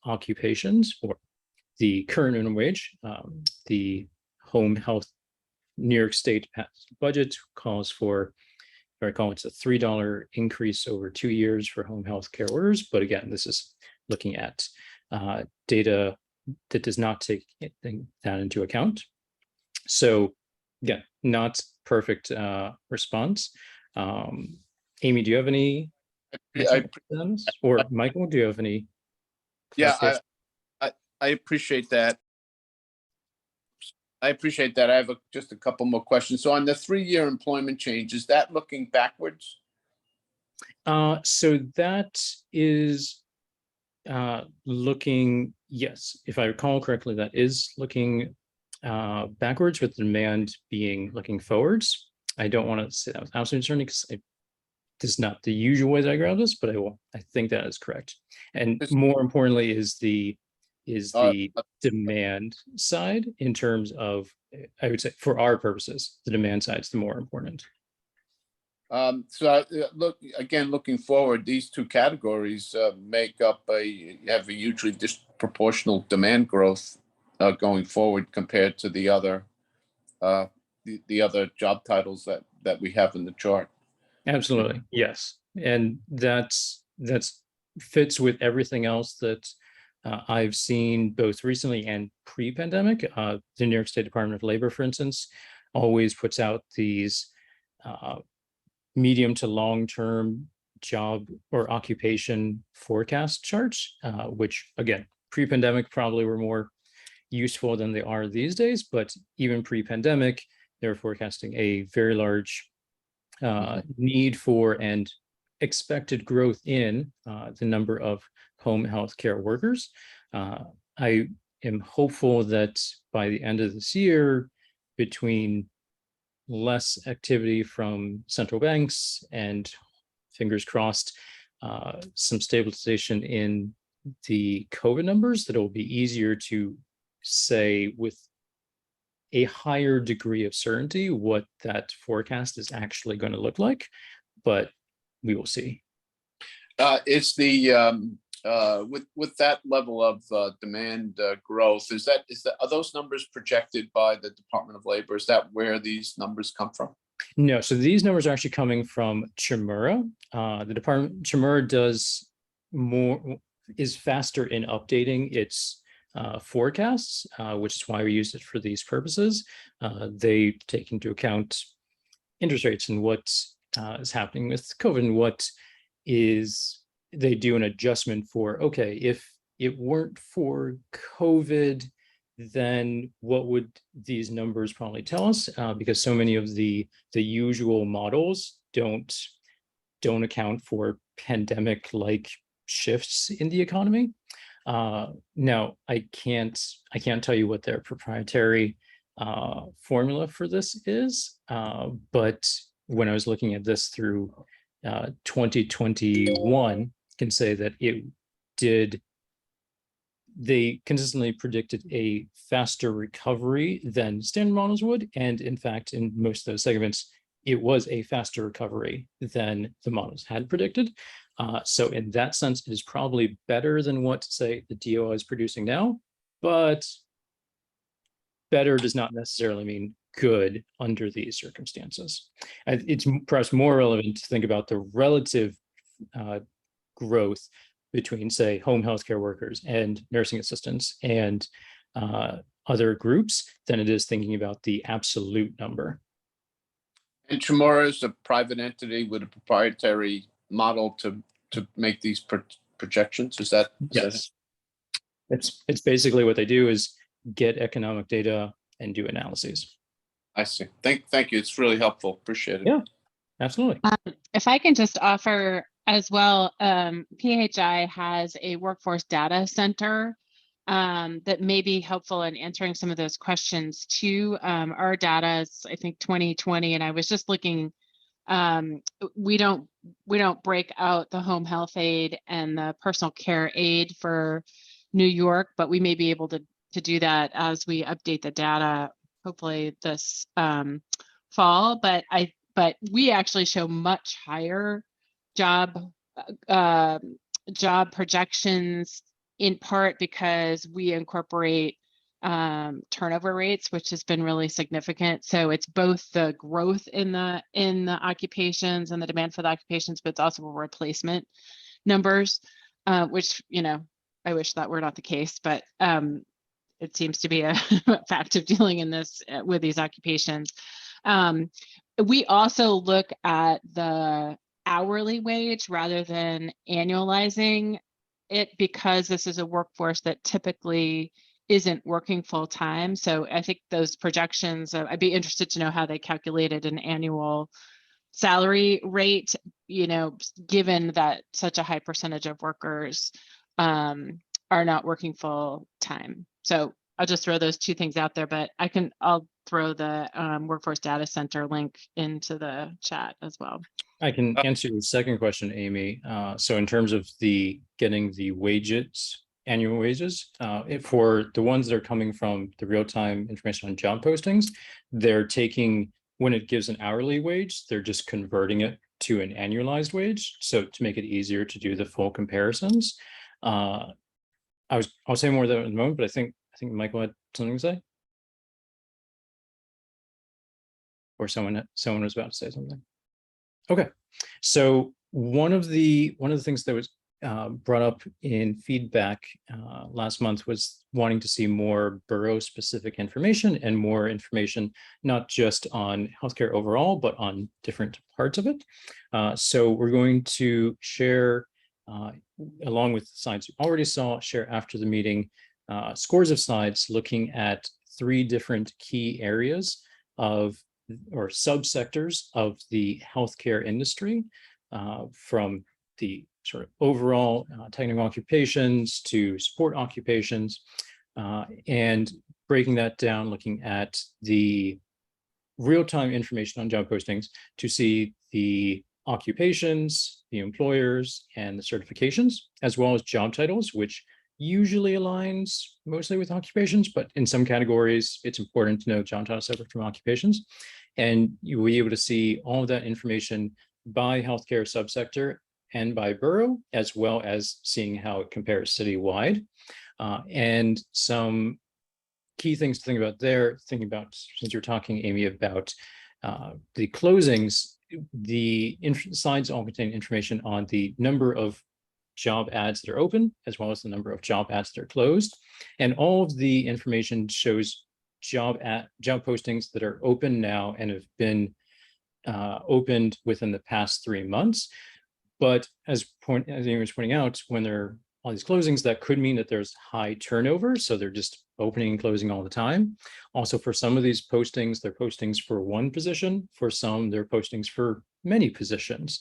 H: occupations, or the current minimum wage. The home health New York State budget calls for, I recall it's a $3 increase over 2 years for home health care workers. But again, this is looking at data that does not take that into account. So yeah, not perfect response. Amy, do you have any? Or Michael, do you have any?
F: Yeah, I appreciate that. I appreciate that. I have just a couple more questions. So on the 3-year employment change, is that looking backwards?
H: So that is looking, yes, if I recall correctly, that is looking backwards, with demand being looking forwards. I don't want to say that was absolutely certain because this is not the usual way that I grab this, but I think that is correct. And more importantly is the demand side, in terms of, I would say for our purposes, the demand side is the more important.
F: So looking forward, these two categories have a hugely disproportional demand growth going forward compared to the other job titles that we have in the chart.
H: Absolutely, yes. And that's fits with everything else that I've seen both recently and pre-pandemic. The New York State Department of Labor, for instance, always puts out these medium to long-term job or occupation forecast charts, which again, pre-pandemic probably were more useful than they are these days, but even pre-pandemic, they're forecasting a very large need for and expected growth in the number of home health care workers. I am hopeful that by the end of this year, between less activity from central banks and, fingers crossed, some stabilization in the COVID numbers, that it will be easier to say with a higher degree of certainty what that forecast is actually going to look like, but we will see.
F: Is the with that level of demand growth, are those numbers projected by the Department of Labor? Is that where these numbers come from?
H: No, so these numbers are actually coming from Chmura. The department, Chmura is faster in updating its forecasts, which is why we use it for these purposes. They take into account interest rates and what is happening with COVID, and what is, they do an adjustment for, okay, if it weren't for COVID, then what would these numbers probably tell us? Because so many of the usual models don't account for pandemic-like shifts in the economy. Now, I can't tell you what their proprietary formula for this is, but when I was looking at this through 2021, can say that they consistently predicted a faster recovery than standard models would. And in fact, in most of those segments, it was a faster recovery than the models had predicted. So in that sense, it is probably better than what, say, the DOI is producing now, but better does not necessarily mean good under these circumstances. And it's perhaps more relevant to think about the relative growth between, say, home healthcare workers and nursing assistants and other groups than it is thinking about the absolute number.
F: And Chmura is a private entity with a proprietary model to make these projections. Is that?
H: Yes. It's basically what they do is get economic data and do analyses.
F: I see. Thank you. It's really helpful. Appreciate it.
H: Yeah. Absolutely.
B: If I can just offer as well, PHI has a workforce data center that may be helpful in answering some of those questions too. Our data is, I think, 2020, and I was just looking. We don't break out the home health aid and the personal care aid for New York, but we may be able to do that as we update the data, hopefully this fall. But we actually show much higher job projections, in part because we incorporate turnover rates, which has been really significant. So it's both the growth in the occupations and the demand for the occupations, but it's also replacement numbers, which, I wish that were not the case, but it seems to be a fact of dealing in this with these occupations. We also look at the hourly wage rather than annualizing it, because this is a workforce that typically isn't working full time. So I think those projections, I'd be interested to know how they calculated an annual salary rate, given that such a high percentage of workers are not working full time. So I'll just throw those two things out there, but I'll throw the Workforce Data Center link into the chat as well.
H: I can answer your second question, Amy. So in terms of getting the wages, annual wages, for the ones that are coming from the real-time information on job postings, they're taking, when it gives an hourly wage, they're just converting it to an annualized wage. So to make it easier to do the full comparisons. I'll say more of that in a moment, but I think Michael had something to say. Or someone was about to say something. Okay, so one of the things that was brought up in feedback last month was wanting to see more borough-specific information and more information, not just on healthcare overall, but on different parts of it. So we're going to share, along with the slides you already saw, share after the meeting, scores of slides looking at 3 different key areas or subsectors of the healthcare industry, from the sort of overall technical occupations to support occupations, and breaking that down, looking at the real-time information on job postings to see the occupations, the employers, and the certifications, as well as job titles, which usually aligns mostly with occupations, but in some categories, it's important to know job titles separate from occupations. And you will be able to see all of that information by healthcare subsector and by borough, as well as seeing how it compares citywide. And some key things to think about there, thinking about, since you're talking, Amy, about the closings, the slides all contain information on the number of job ads that are open, as well as the number of job ads that are closed. And all of the information shows job postings that are open now and have been opened within the past 3 months. But as Amy was pointing out, when there are all these closings, that could mean that there's high turnover. So they're just opening and closing all the time. Also, for some of these postings, they're postings for one position. For some, they're postings for many positions.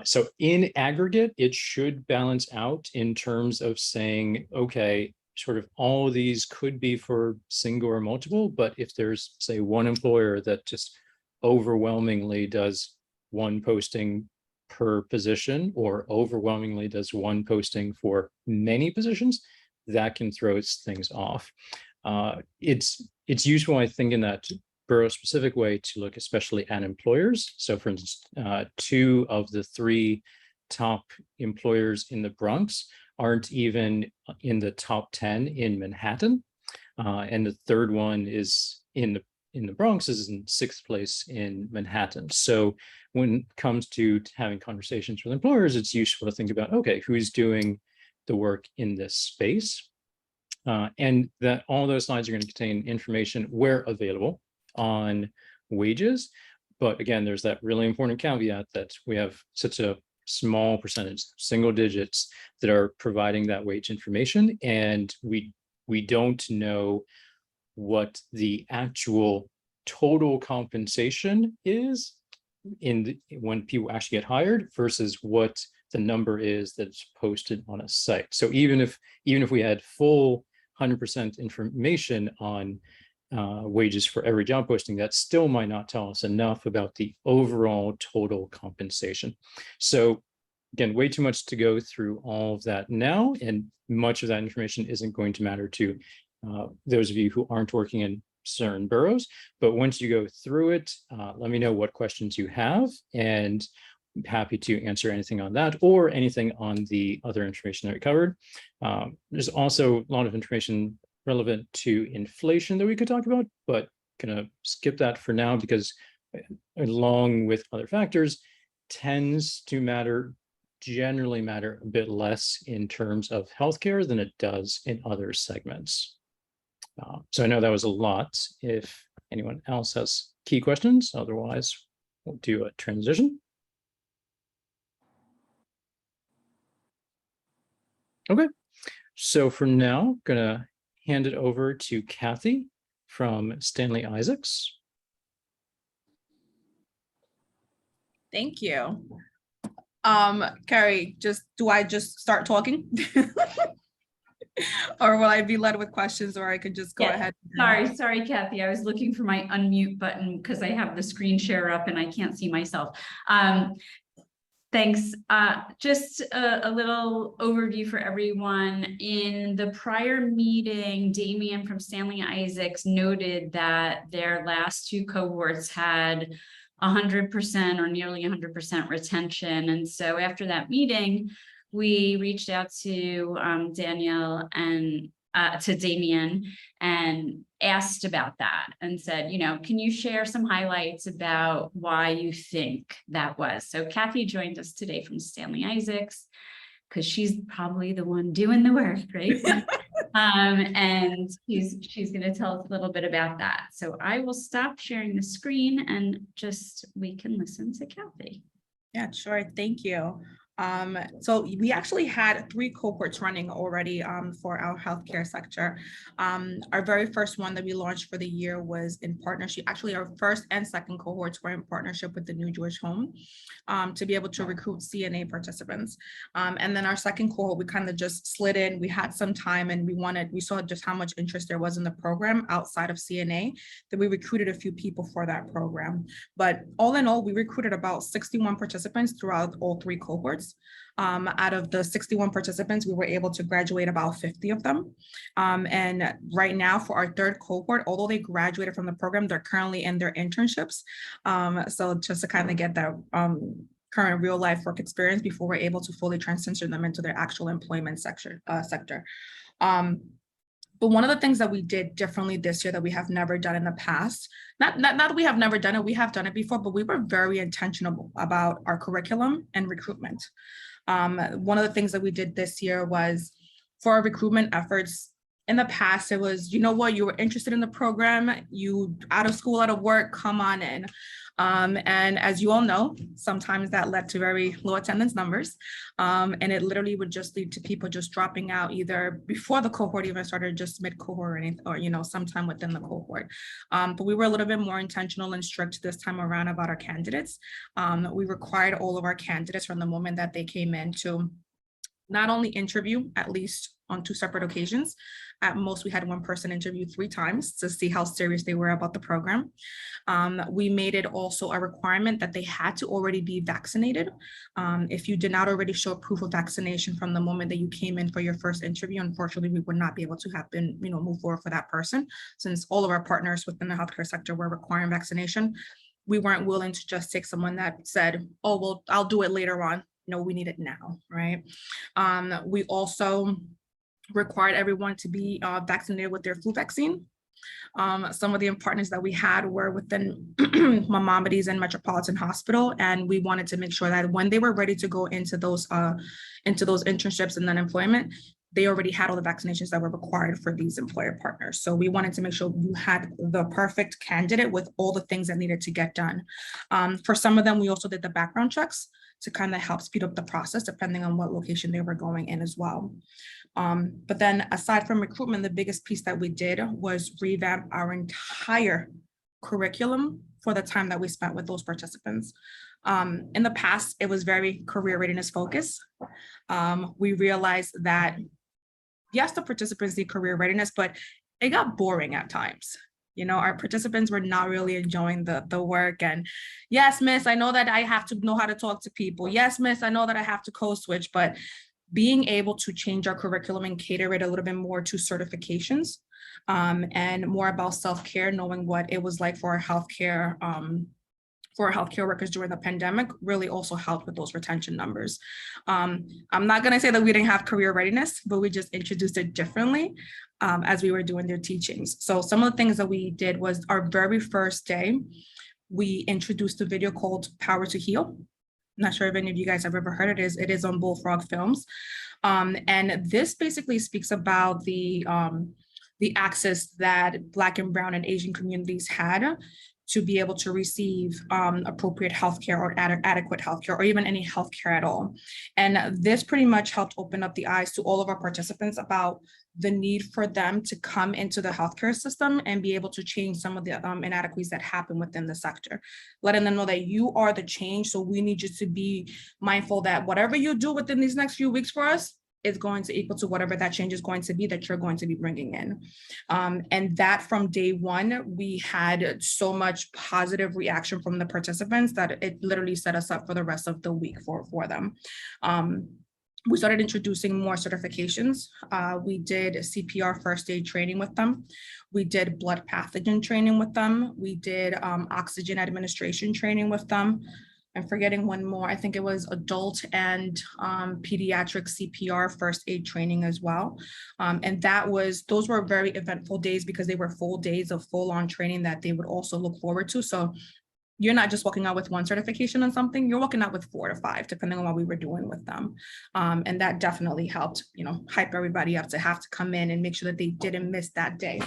H: So in aggregate, it should balance out in terms of saying, okay, sort of all of these could be for single or multiple, but if there's, say, one employer that just overwhelmingly does one posting per position or overwhelmingly does one posting for many positions, that can throw things off. It's useful, I think, in that borough-specific way to look especially at employers. So for instance, 2 of the 3 top employers in the Bronx aren't even in the top 10 in Manhattan. And the third one is in the Bronx is in 6th place in Manhattan. So when it comes to having conversations with employers, it's useful to think about, okay, who's doing the work in this space? And that all those slides are going to contain information where available on wages. But again, there's that really important caveat that we have such a small percentage, single digits, that are providing that wage information. And we don't know what the actual total compensation is when people actually get hired versus what the number is that's posted on a site. So even if we had full 100% information on wages for every job posting, that still might not tell us enough about the overall total compensation. So again, way too much to go through all of that now, and much of that information isn't going to matter to those of you who aren't working in certain boroughs. But once you go through it, let me know what questions you have, and I'm happy to answer anything on that or anything on the other information that we covered. There's also a lot of information relevant to inflation that we could talk about, but gonna skip that for now because along with other factors, tends to generally matter a bit less in terms of healthcare than it does in other segments. So I know that was a lot. If anyone else has key questions, otherwise we'll do a transition. Okay, so for now, gonna hand it over to Kathy from Stanley Isaacs.
D: Thank you. Carrie, do I just start talking? Or will I be led with questions, or I could just go
G: Yeah,
D: ahead?
G: Sorry, Kathy. I was looking for my unmute button because I have the screen share up and I can't see myself. Thanks. Just a little overview for everyone. In the prior meeting, Damien from Stanley Isaacs noted that their last two cohorts had 100% or nearly 100% retention. And so after that meeting, we reached out to Danielle and to Damien and asked about that and said, can you share some highlights about why you think that was? So Kathy joined us today from Stanley Isaacs because she's probably the one doing the work, right? And she's going to tell us a little bit about that. So I will stop sharing the screen and we can listen to Kathy.
D: Yeah, sure. Thank you. So we actually had 3 cohorts running already for our healthcare sector. Our very first one that we launched for the year was in partnership. Actually, our first and second cohorts were in partnership with the New Jewish Home to be able to recruit CNA participants. And then our second cohort, we kind of just slid in. We had some time and we saw just how much interest there was in the program outside of CNA, that we recruited a few people for that program. But all in all, we recruited about 61 participants throughout all 3 cohorts. Out of the 61 participants, we were able to graduate about 50 of them. And right now for our third cohort, although they graduated from the program, they're currently in their internships. So just to kind of get that current real life work experience before we're able to fully transition them into their actual employment sector. But one of the things that we did differently this year that we have never done in the past, not that we have never done it, we have done it before, but we were very intentional about our curriculum and recruitment. One of the things that we did this year was for our recruitment efforts. In the past, it was, you were interested in the program, you out of school, out of work, come on in. And as you all know, sometimes that led to very low attendance numbers. And it literally would just lead to people just dropping out either before the cohort even started, just mid-cohort or anything, or, sometime within the cohort. But we were a little bit more intentional and strict this time around about our candidates. We required all of our candidates from the moment that they came in to not only interview at least on 2 separate occasions. At most, we had one person interview 3 times to see how serious they were about the program. We made it also a requirement that they had to already be vaccinated. If you did not already show proof of vaccination from the moment that you came in for your first interview, unfortunately, we would not be able to have been, move forward for that person, since all of our partners within the healthcare sector were requiring vaccination. We weren't willing to just take someone that said, oh, well, I'll do it later on. No, we need it now, right? We also required everyone to be vaccinated with their flu vaccine. Some of the partners that we had were within Maimonides and Metropolitan Hospital, and we wanted to make sure that when they were ready to go into those internships and then employment, they already had all the vaccinations that were required for these employer partners. So we wanted to make sure we had the perfect candidate with all the things that needed to get done. For some of them, we also did the background checks to kind of help speed up the process, depending on what location they were going in as well. But then aside from recruitment, the biggest piece that we did was revamp our entire curriculum for the time that we spent with those participants. In the past, it was very career readiness focused. We realized that, yes, the participants need career readiness, but it got boring at times. You know, our participants were not really enjoying the work. And yes, miss, I know that I have to know how to talk to people. Yes, miss, I know that I have to code switch, but being able to change our curriculum and cater it a little bit more to certifications and more about self-care, knowing what it was like for our healthcare workers during the pandemic really also helped with those retention numbers. I'm not going to say that we didn't have career readiness, but we just introduced it differently as we were doing their teachings. So some of the things that we did was our very first day, we introduced a video called Power to Heal. I'm not sure if any of you guys have ever heard it. It is on Bullfrog Films. And this basically speaks about the access that Black and Brown and Asian communities had to be able to receive appropriate healthcare or adequate healthcare or even any healthcare at all. And this pretty much helped open up the eyes to all of our participants about the need for them to come into the healthcare system and be able to change some of the inadequacies that happen within the sector, letting them know that you are the change. So we need you to be mindful that whatever you do within these next few weeks for us is going to equal to whatever that change is going to be that you're going to be bringing in. And that from day one, we had so much positive reaction from the participants that it literally set us up for the rest of the week for them. We started introducing more certifications. We did CPR first aid training with them. We did blood pathogen training with them. We did oxygen administration training with them. I'm forgetting one more. I think it was adult and pediatric CPR first aid training as well. And those were very eventful days because they were full days of full on training that they would also look forward to. So you're not just walking out with one certification on something, you're walking out with 4 to 5, depending on what we were doing with them. And that definitely helped, hype everybody up to have to come in and make sure that they didn't miss that day.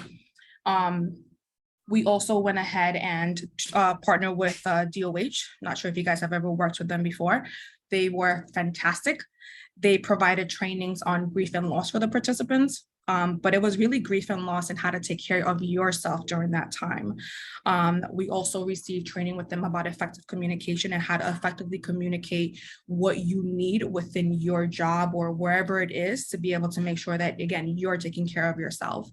D: We also went ahead and partnered with DOH. Not sure if you guys have ever worked with them before. They were fantastic. They provided trainings on grief and loss for the participants, but it was really grief and loss and how to take care of yourself during that time. We also received training with them about effective communication and how to effectively communicate what you need within your job or wherever it is to be able to make sure that, again, you're taking care of yourself.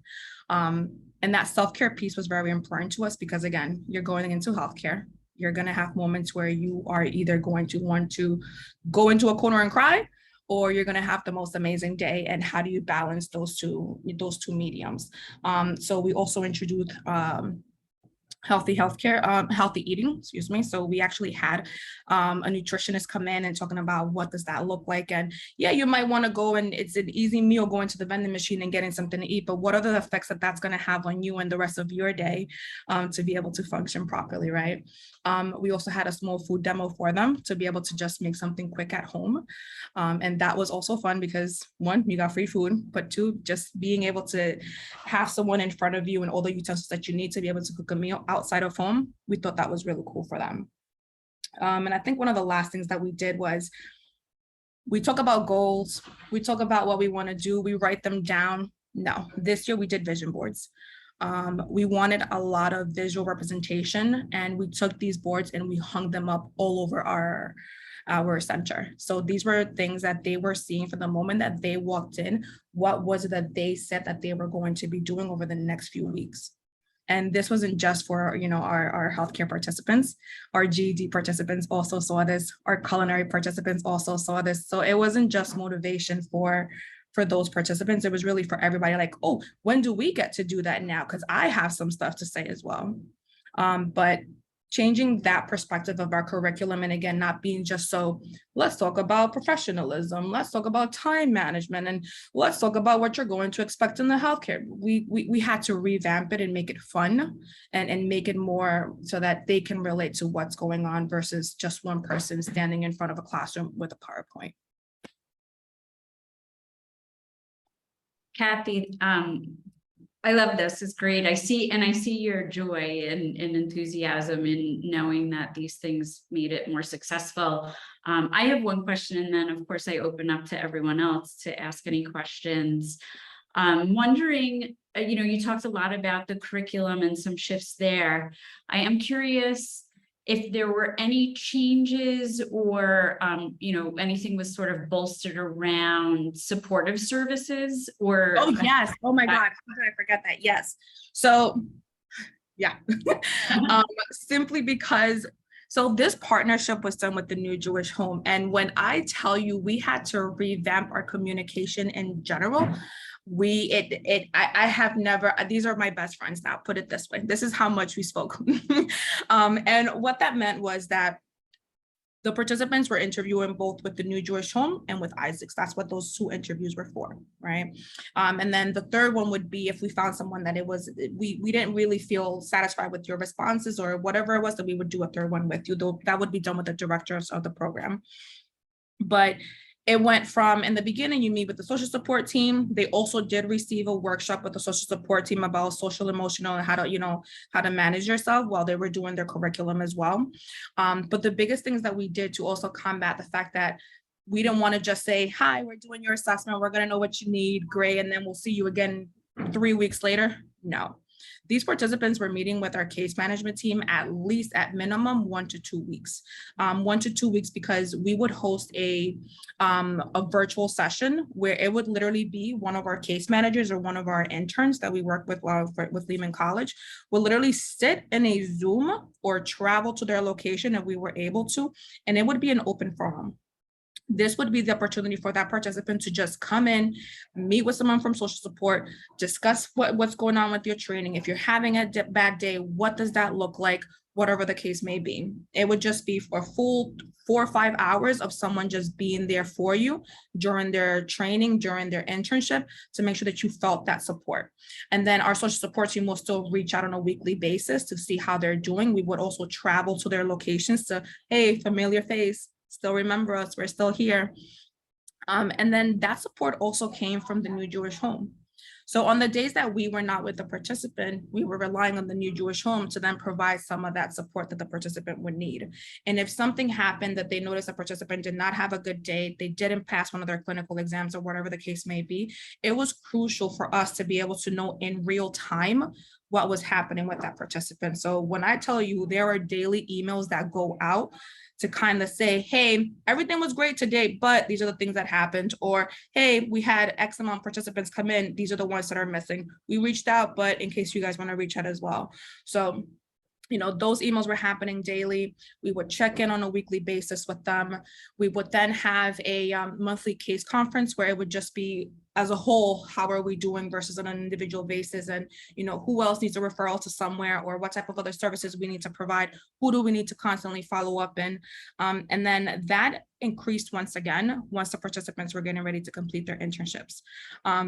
D: And that self-care piece was very important to us because, again, you're going into healthcare. You're going to have moments where you are either going to want to go into a corner and cry, or you're going to have the most amazing day. And how do you balance those two mediums? So we also introduced healthy eating, excuse me. So we actually had a nutritionist come in and talking about what does that look like. And yeah, you might want to go and it's an easy meal going to the vending machine and getting something to eat, but what are the effects that that's going to have on you and the rest of your day to be able to function properly, right? We also had a small food demo for them to be able to just make something quick at home. And that was also fun because 1, you got free food, but 2, just being able to have someone in front of you and all the utensils that you need to be able to cook a meal outside of home, we thought that was really cool for them. And I think one of the last things that we did was we talk about goals, we talk about what we want to do, we write them down. No, this year we did vision boards. We wanted a lot of visual representation, and we took these boards and we hung them up all over our center. So these were things that they were seeing from the moment that they walked in. What was it that they said that they were going to be doing over the next few weeks? And this wasn't just for, our healthcare participants. Our GED participants also saw this. Our culinary participants also saw this. So it wasn't just motivation for those participants. It was really for everybody, like, oh, when do we get to do that now? Because I have some stuff to say as well. But changing that perspective of our curriculum, and again, not being just so, let's talk about professionalism, let's talk about time management, and let's talk about what you're going to expect in the healthcare. We had to revamp it and make it fun and make it more so that they can relate to what's going on versus just one person standing in front of a classroom with a PowerPoint.
G: Kathy, I love this. It's great. I see your joy and enthusiasm in knowing that these things made it more successful. I have one question, and then of course I open up to everyone else to ask any questions. Wondering, you talked a lot about the curriculum and some shifts there. I am curious if there were any changes or, anything was sort of bolstered around supportive services or.
D: Oh, yes. Oh, my God. How did I forget that? Yes. So, yeah. Simply because, so this partnership was done with the New Jewish Home. And when I tell you, we had to revamp our communication in general. I have never, these are my best friends now, put it this way. This is how much we spoke. And what that meant was that the participants were interviewing both with the New Jewish Home and with Isaacs. That's what those 2 interviews were for, right? And then the third one would be if we found someone that we didn't really feel satisfied with your responses or whatever it was, that we would do a third one with you, though that would be done with the directors of the program. But it went from, in the beginning, you meet with the social support team. They also did receive a workshop with the social support team about social, emotional, and how to manage yourself while they were doing their curriculum as well. But the biggest things that we did to also combat the fact that we didn't want to just say, hi, we're doing your assessment. We're going to know what you need. Great. And then we'll see you again 3 weeks later. No. These participants were meeting with our case management team at least at minimum 1 to 2 weeks. 1 to 2 weeks, because we would host a virtual session where it would literally be one of our case managers or one of our interns that we work with Lehman College will literally sit in a Zoom or travel to their location if we were able to, and it would be an open forum. This would be the opportunity for that participant to just come in, meet with someone from social support, discuss what's going on with your training. If you're having a bad day, what does that look like? Whatever the case may be. It would just be for a full 4 or 5 hours of someone just being there for you during their training, during their internship, to make sure that you felt that support. And then our social support team will still reach out on a weekly basis to see how they're doing. We would also travel to their locations to, hey, familiar face, still remember us, we're still here. And then that support also came from the New Jewish Home. So on the days that we were not with the participant, we were relying on the New Jewish Home to then provide some of that support that the participant would need. And if something happened that they noticed a participant did not have a good day, they didn't pass one of their clinical exams or whatever the case may be, it was crucial for us to be able to know in real time what was happening with that participant. So when I tell you there are daily emails that go out to kind of say, hey, everything was great today, but these are the things that happened. Or, hey, we had X amount of participants come in. These are the ones that are missing. We reached out, but in case you guys want to reach out as well. So, those emails were happening daily. We would check in on a weekly basis with them. We would then have a monthly case conference where it would just be as a whole, how are we doing versus on an individual basis, and who else needs a referral to somewhere, or what type of other services we need to provide, who do we need to constantly follow up in. And then that increased once again once the participants were getting ready to complete their internships,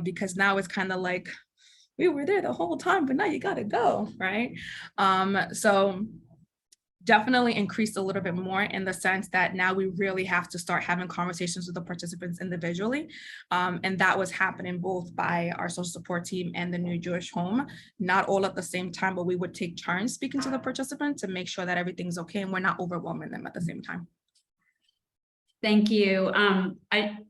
D: because now it's kind of like, we were there the whole time, but now you got to go, right? So definitely increased a little bit more in the sense that now we really have to start having conversations with the participants individually. And that was happening both by our social support team and the New Jewish Home, not all at the same time, but we would take turns speaking to the participant to make sure that everything's okay and we're not overwhelming them at the same time.
G: Thank you.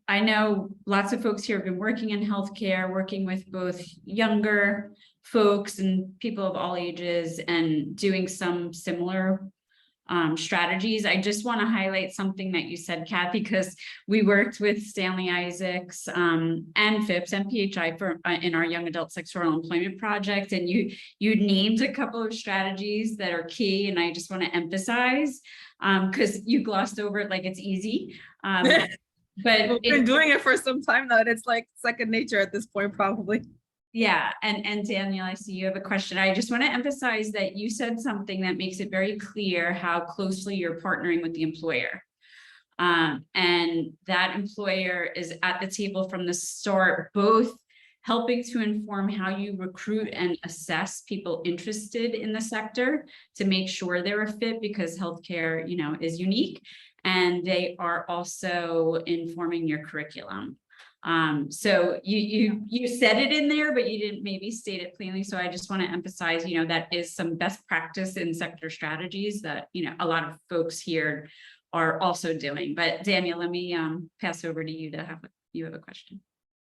G: I know lots of folks here have been working in healthcare, working with both younger folks and people of all ages and doing some similar strategies. I just want to highlight something that you said, Kathy, because we worked with Stanley Isaacs and FIPS and PHI in our Young Adult Sectoral Employment Project, and you named a couple of strategies that are key, and I just want to emphasize because you glossed over it like it's easy. But
D: we've been doing it for some time now, and it's like second nature at this point, probably.
G: Yeah, and Daniel, I see you have a question. I just want to emphasize that you said something that makes it very clear how closely you're partnering with the employer. And that employer is at the table from the start, both helping to inform how you recruit and assess people interested in the sector to make sure they're a fit, because healthcare, is unique, and they are also informing your curriculum. So you said it in there, but you didn't maybe state it plainly. So I just want to emphasize, that is some best practice in sector strategies that, a lot of folks here are also doing. But Daniel, let me pass over to you to you have a question.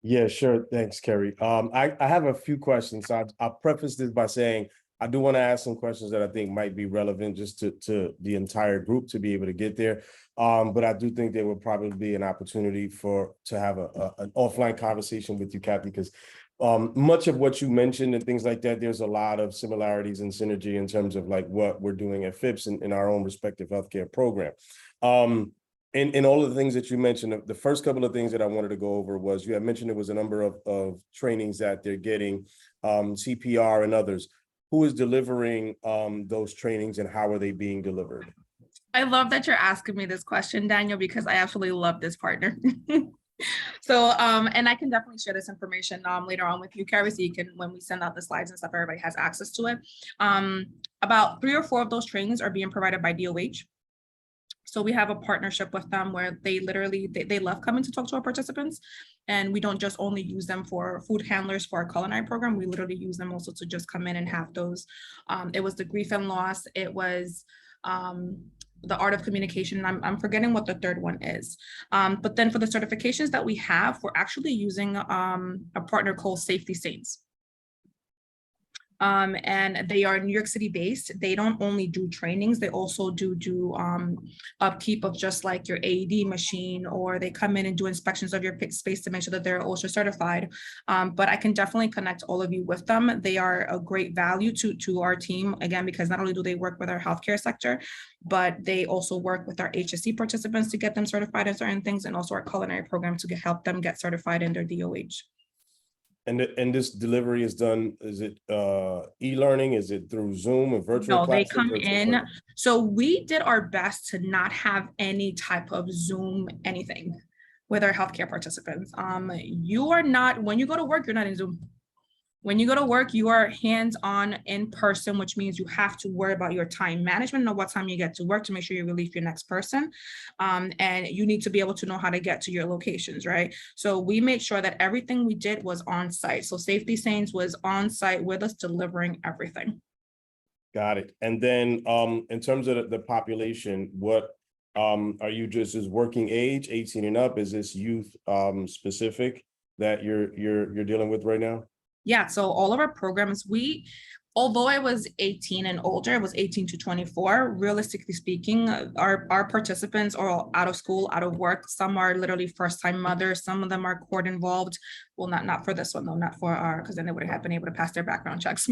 J: Yeah, sure. Thanks, Kerry. I have a few questions. So I'll preface this by saying I do want to ask some questions that I think might be relevant just to the entire group to be able to get there. But I do think there will probably be an opportunity to have an offline conversation with you, Kathy, because much of what you mentioned and things like that, there's a lot of similarities and synergy in terms of like what we're doing at Phipps in our own respective healthcare program. In all of the things that you mentioned, the first couple of things that I wanted to go over was you had mentioned there was a number of trainings that they're getting, CPR and others. Who is delivering those trainings and how are they being delivered?
D: I love that you're asking me this question, Daniel, because I absolutely love this partner. So, and I can definitely share this information later on with you, Carrie, so you can, when we send out the slides and stuff, everybody has access to it. About 3 or 4 of those trainings are being provided by DOH. So we have a partnership with them where they literally, they love coming to talk to our participants. And we don't just only use them for food handlers for our culinary program. We literally use them also to just come in and have those. It was the grief and loss. It was the art of communication. I'm forgetting what the third one is. But then for the certifications that we have, we're actually using a partner called Safety Saints. And they are New York City based. They don't only do trainings, they also do upkeep of just like your AED machine, or they come in and do inspections of your space to make sure that they're OSHA certified. But I can definitely connect all of you with them. They are a great value to our team, again, because not only do they work with our healthcare sector, but they also work with our HSC participants to get them certified in certain things, and also our culinary program to help them get certified in their DOH.
J: And this delivery is done, is it e-learning? Is it through Zoom or virtual?
D: No, they
J: classes,
D: come
J: virtual
D: in.
J: learning?
D: So we did our best to not have any type of Zoom anything with our healthcare participants. You are not, when you go to work, you're not in Zoom. When you go to work, you are hands-on in person, which means you have to worry about your time management, know what time you get to work to make sure you relieve your next person. And you need to be able to know how to get to your locations, right? So we made sure that everything we did was on site. So Safety Saints was on site with us delivering everything.
J: Got it. And then in terms of the population, what are you just as working age, 18 and up? Is this youth specific that you're dealing with right now?
D: Yeah, so all of our programs, although I was 18 and older, it was 18 to 24, realistically speaking, our participants are all out of school, out of work. Some are literally first-time mothers. Some of them are court involved. Well, not for this one, though, not for our, because then they would have been able to pass their background checks.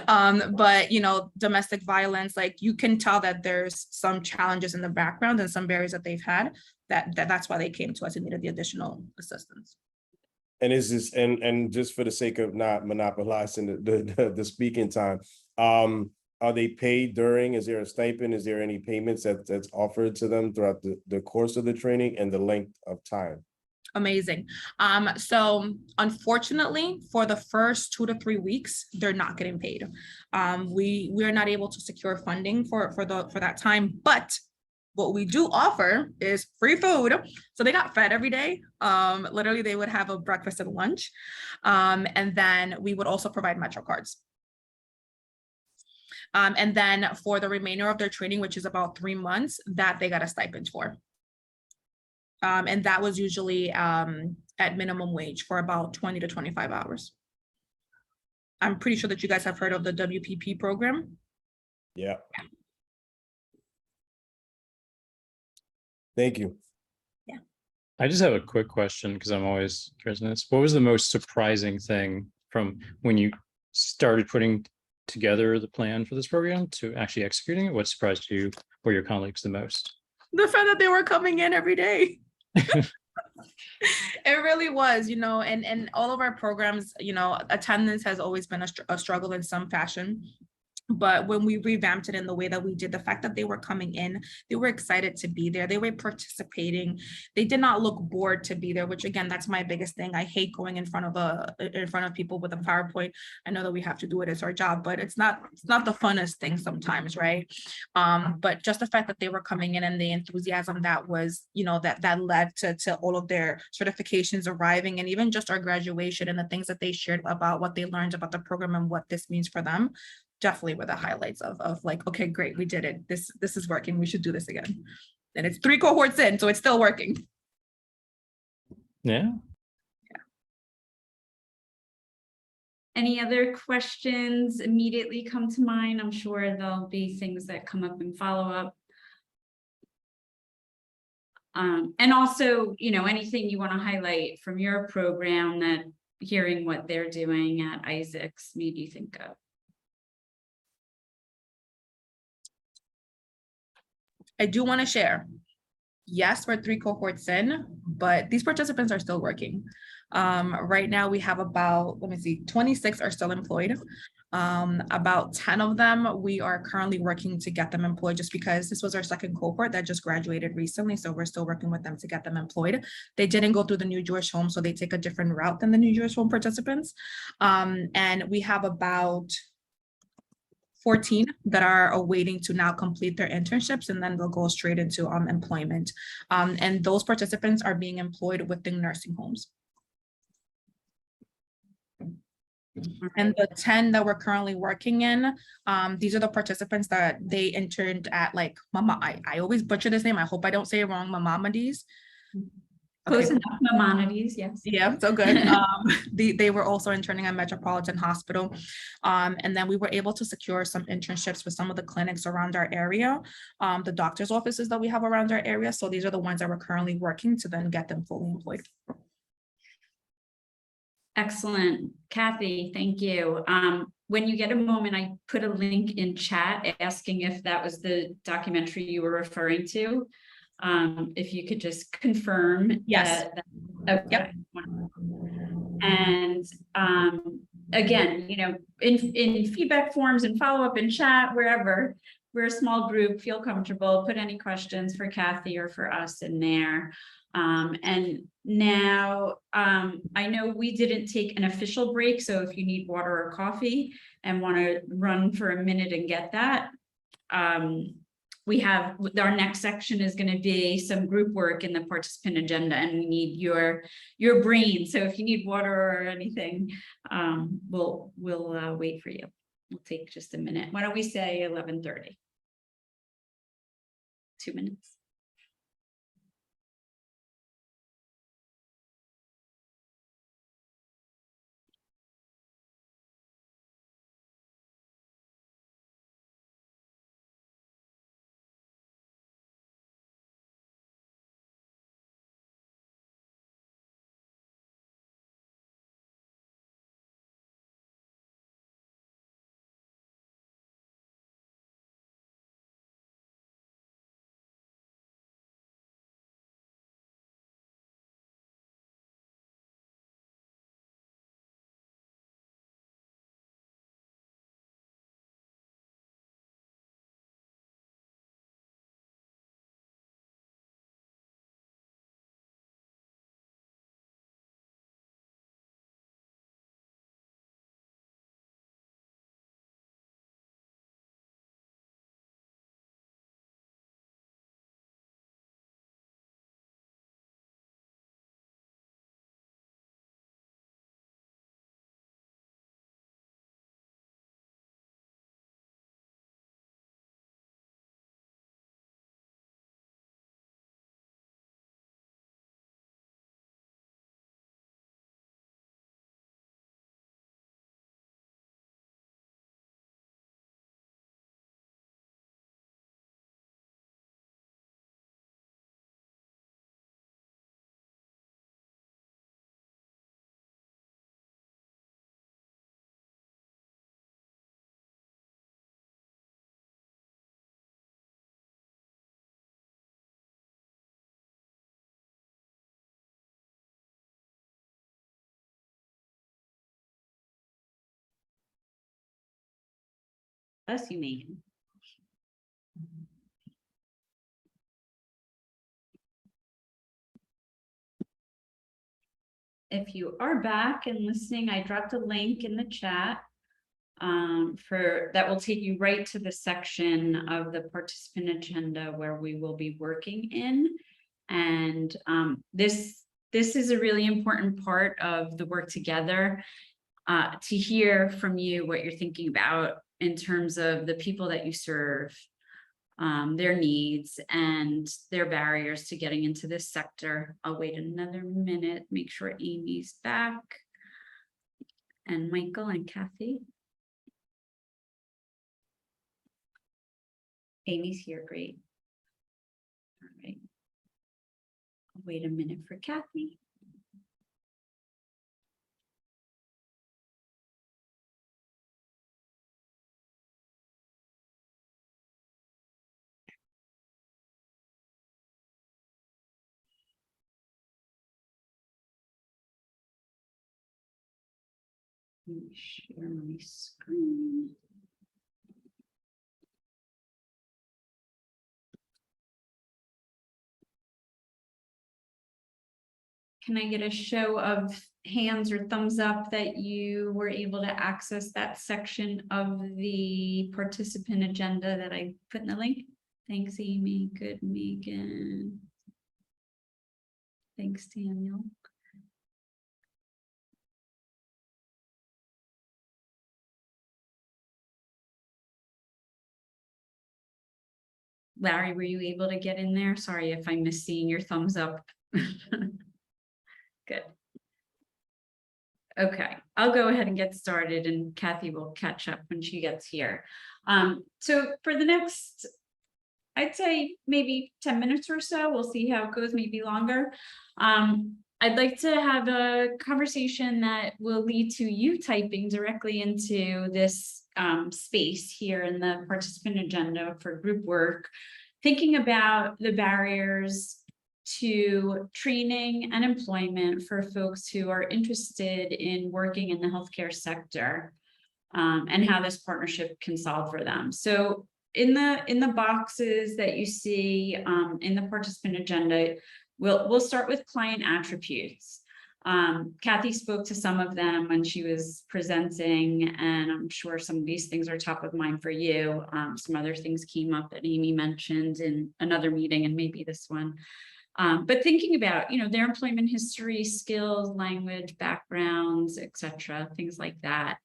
D: But, domestic violence, like you can tell that there's some challenges in the background and some barriers that they've had, that's why they came to us and needed the additional assistance.
J: And is this, and just for the sake of not monopolizing the speaking time, are they paid during? Is there a stipend? Is there any payments that's offered to them throughout the course of the training and the length of time?
D: Amazing. So unfortunately, for the first 2 to 3 weeks, they're not getting paid. We are not able to secure funding for that time, but what we do offer is free food. So they got fed every day. Literally, they would have a breakfast and lunch. And then we would also provide Metro cards. And then for the remainder of their training, which is about 3 months, that they got a stipend for. And that was usually at minimum wage for about 20 to 25 hours. I'm pretty sure that you guys have heard of the WPP program.
J: Yeah. Thank you.
D: Yeah.
H: I just have a quick question because I'm always curious in this. What was the most surprising thing from when you started putting together the plan for this program to actually executing it? What surprised you or your colleagues the most?
D: The fact that they were coming in every day. It really was, and all of our programs, attendance has always been a struggle in some fashion. But when we revamped it in the way that we did, the fact that they were coming in, they were excited to be there. They were participating. They did not look bored to be there, which again, that's my biggest thing. I hate going in front of people with a PowerPoint. I know that we have to do it, it's our job, but it's not the funnest thing sometimes, right? But just the fact that they were coming in and the enthusiasm that was, that led to all of their certifications arriving, and even just our graduation and the things that they shared about what they learned about the program and what this means for them, definitely were the highlights of like, okay, great, we did it. This is working. We should do this again. And it's 3 cohorts in, so it's still working.
H: Yeah.
G: Any other questions immediately come to mind? I'm sure there'll be things that come up in follow-up. And also, anything you want to highlight from your program that hearing what they're doing at Isaacs made you think of?
D: I do want to share. Yes, we're 3 cohorts in, but these participants are still working. Right now we have about, 26 are still employed. About 10 of them, we are currently working to get them employed just because this was our 2nd cohort that just graduated recently. So we're still working with them to get them employed. They didn't go through the New Jewish Home, so they take a different route than the New Jewish Home participants. And we have about 14 that are awaiting to now complete their internships, and then they'll go straight into employment. And those participants are being employed within nursing homes. And the 10 that we're currently working in, these are the participants that they interned at, like I always butcher this name. I hope I don't say it wrong. Maimonides.
G: Close enough, Maimonides, yes.
D: Yeah, so good. They were also interning at Metropolitan Hospital. And then we were able to secure some internships with some of the clinics around our area, the doctor's offices that we have around our area. So these are the ones that we're currently working to then get them fully employed.
G: Excellent. Kathy, thank you. When you get a moment, I put a link in chat asking if that was the documentary you were referring to. If you could just confirm.
D: Yes.
G: Okay.
D: Yep.
G: And again, in feedback forms and follow-up in chat, wherever, we're a small group, feel comfortable, put any questions for Kathy or for us in there. And now I know we didn't take an official break, so if you need water or coffee and want to run for a minute and get that, we have our next section is going to be some group work in the participant agenda, and we need your brain. So if you need water or anything, we'll wait for you. We'll take just a minute. Why don't we say 11:30? 2 minutes. Bless you, Megan. If you are back and listening, I dropped a link in the chat that will take you right to the section of the participant agenda where we will be working in. And this is a really important part of the work together, to hear from you what you're thinking about in terms of the people that you serve, their needs and their barriers to getting into this sector. I'll wait another minute, make sure Amy's back, and Michael and Kathy. Amy's here, great. All right. I'll wait a minute for Kathy. Let me share my screen. Can I get a show of hands or thumbs up that you were able to access that section of the participant agenda that I put in the link? Thanks, Amy. Good, Megan. Thanks, Daniel. Larry, were you able to get in there? Sorry if I missed seeing your thumbs up. Good. Okay, I'll go ahead and get started and Kathy will catch up when she gets here. So for the next, I'd say maybe 10 minutes or so, we'll see how it goes, maybe longer. I'd like to have a conversation that will lead to you typing directly into this space here in the participant agenda for group work, thinking about the barriers to training and employment for folks who are interested in working in the healthcare sector, and how this partnership can solve for them. So in the boxes that you see in the participant agenda, we'll start with client attributes. Kathy spoke to some of them when she was presenting, and I'm sure some of these things are top of mind for you. Some other things came up that Amy mentioned in another meeting and maybe this one. But thinking about, their employment history, skills, language, backgrounds, etc., things like that.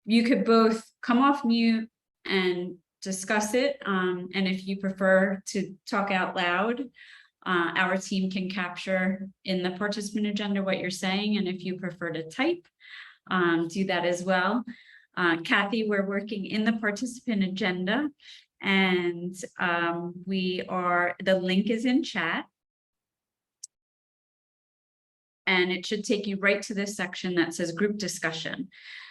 G: You could both come off mute and discuss it. And if you prefer to talk out loud, our team can capture in the participant agenda what you're saying. And if you prefer to type, do that as well. Kathy, we're working in the participant agenda. And the link is in chat. And it should take you right to this section that says group discussion.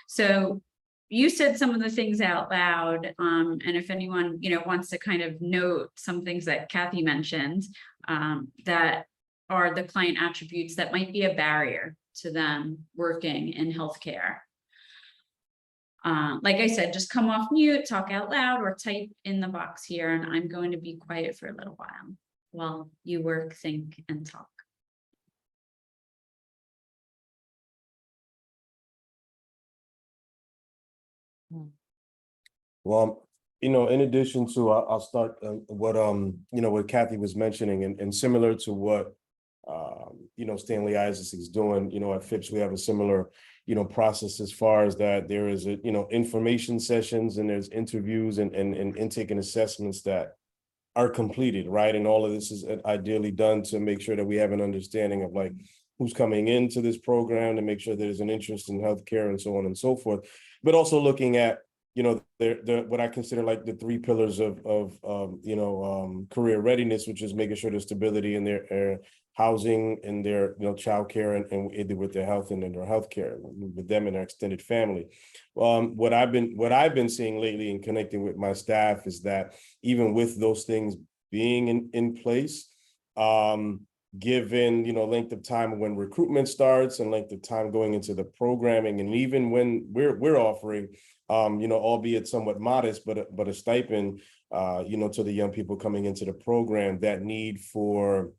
G: So you said some of the things out loud. And if anyone, wants to kind of note some things that Kathy mentioned, that are the client attributes that might be a barrier to them working in healthcare. Like I said, just come off mute, talk out loud, or type in the box here, and I'm going to be quiet for a little while you work, think, and talk.
J: Well, in addition to, I'll start what Kathy was mentioning, and similar to what Stanley Isaacs is doing, at Phipps, we have a similar, process as far as that there is information sessions and there's interviews and intake and assessments that are completed, right? And all of this is ideally done to make sure that we have an understanding of like who's coming into this program, to make sure there's an interest in healthcare and so on and so forth, but also looking at what I consider like the 3 pillars of career readiness, which is making sure there's stability in their housing and their childcare and with their health and in their healthcare with them and their extended family. What I've been seeing lately and connecting with my staff is that even with those things being in place, given length of time when recruitment starts and length of time going into the programming, and even when we're offering albeit somewhat modest, but a stipend, to the young people coming into the program, that need for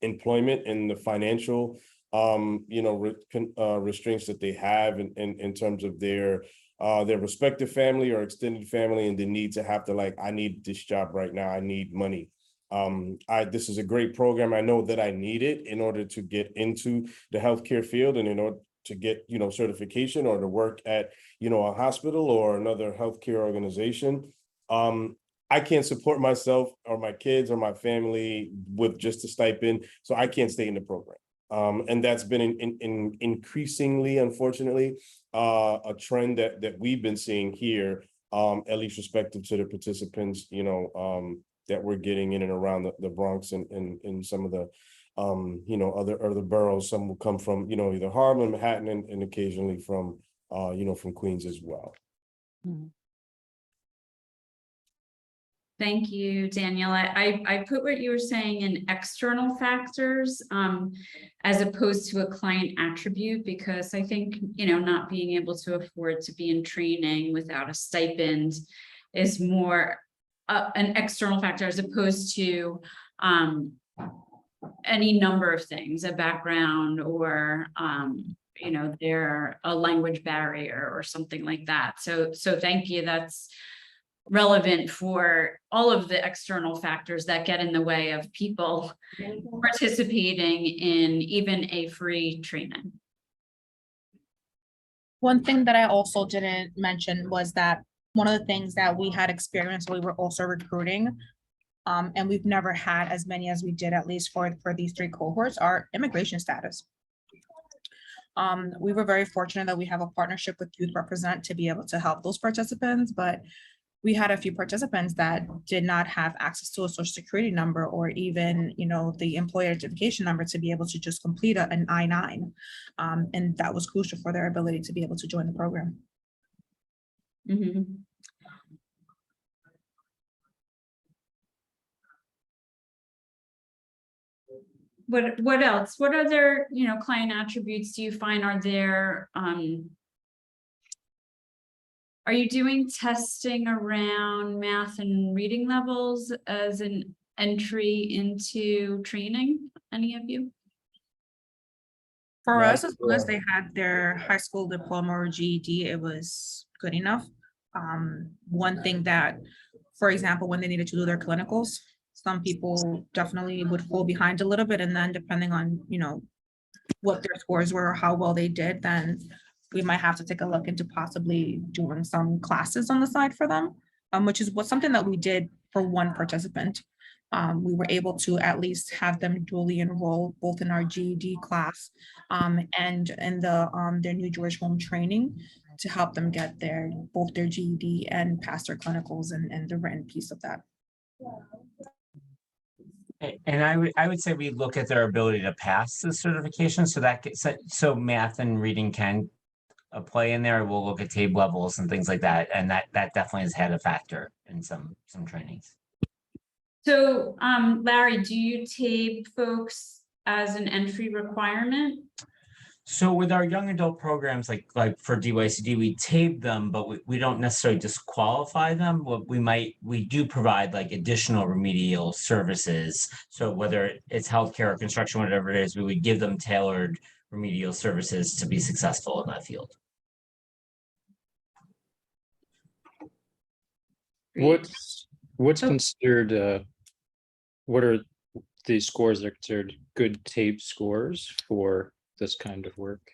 J: employment and the financial, restraints that they have in terms of their respective family or extended family, and the need to have to I need this job right now, I need money. This is a great program. I know that I need it in order to get into the healthcare field and in order to get, certification or to work at, a hospital or another healthcare organization. I can't support myself or my kids or my family with just a stipend, so I can't stay in the program. And that's been in increasingly, unfortunately, a trend that we've been seeing here, at least respective to the participants, that we're getting in and around the Bronx and in some of the, other boroughs. Some will come from, either Harlem, Manhattan, and occasionally from, from Queens as well.
G: Thank you, Daniel. I put what you were saying in external factors as opposed to a client attribute, because I think, not being able to afford to be in training without a stipend is more an external factor as opposed to any number of things, a background or they're a language barrier or something like that. So thank you. That's relevant for all of the external factors that get in the way of people participating in even a free training.
D: One thing that I also didn't mention was that one of the things that we had experienced, we were also recruiting, and we've never had as many as we did, at least for these 3 cohorts, are immigration status. We were very fortunate that we have a partnership with Youth Represent to be able to help those participants, but we had a few participants that did not have access to a social security number or even, the employer identification number to be able to just complete an I-9. And that was crucial for their ability to be able to join the program.
G: Mm-hmm. What else? What other, client attributes do you find are there? Are you doing testing around math and reading levels as an entry into training? Any of you?
D: For us, as long as they had their high school diploma or GED, it was good enough. One thing that, for example, when they needed to do their clinicals, some people definitely would fall behind a little bit, and then depending on, what their scores were or how well they did, then we might have to take a look into possibly doing some classes on the side for them, which is something that we did for one participant. We were able to at least have them duly enroll both in our GED class and in their New George home training to help them get both their GED and pass their clinicals and the written piece of that.
E: And I would say we look at their ability to pass the certification, so math and reading can play in there. We'll look at TABE levels and things like that, and that definitely has had a factor in some trainings.
G: So, Larry, do you TABE folks as an entry requirement?
E: So with our young adult programs, like for DYCD, we TABE them, but we don't necessarily disqualify them. What we do provide additional remedial services. So whether it's healthcare or construction, whatever it is, we would give them tailored remedial services to be successful in that field.
H: What's considered, what are the scores that are considered good TABE scores for this kind of work?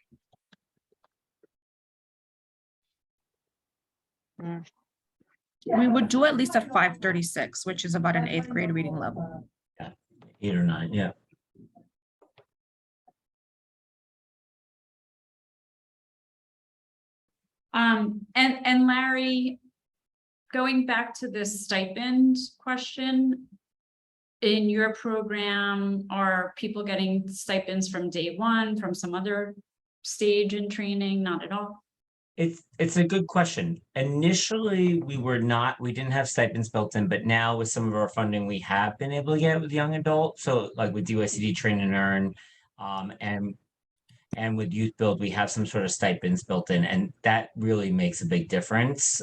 D: We would do at least a 536, which is about an 8th grade reading level.
E: Yeah, 8 or 9, yeah.
G: And Larry, going back to this stipend question, in your program, are people getting stipends from day one, from some other stage in training? Not at all.
E: It's a good question. Initially, we didn't have stipends built in, but now with some of our funding, we have been able to get it with young adult. So like with DYCD Train and Earn, And with Youth Build, we have some sort of stipends built in, and that really makes a big difference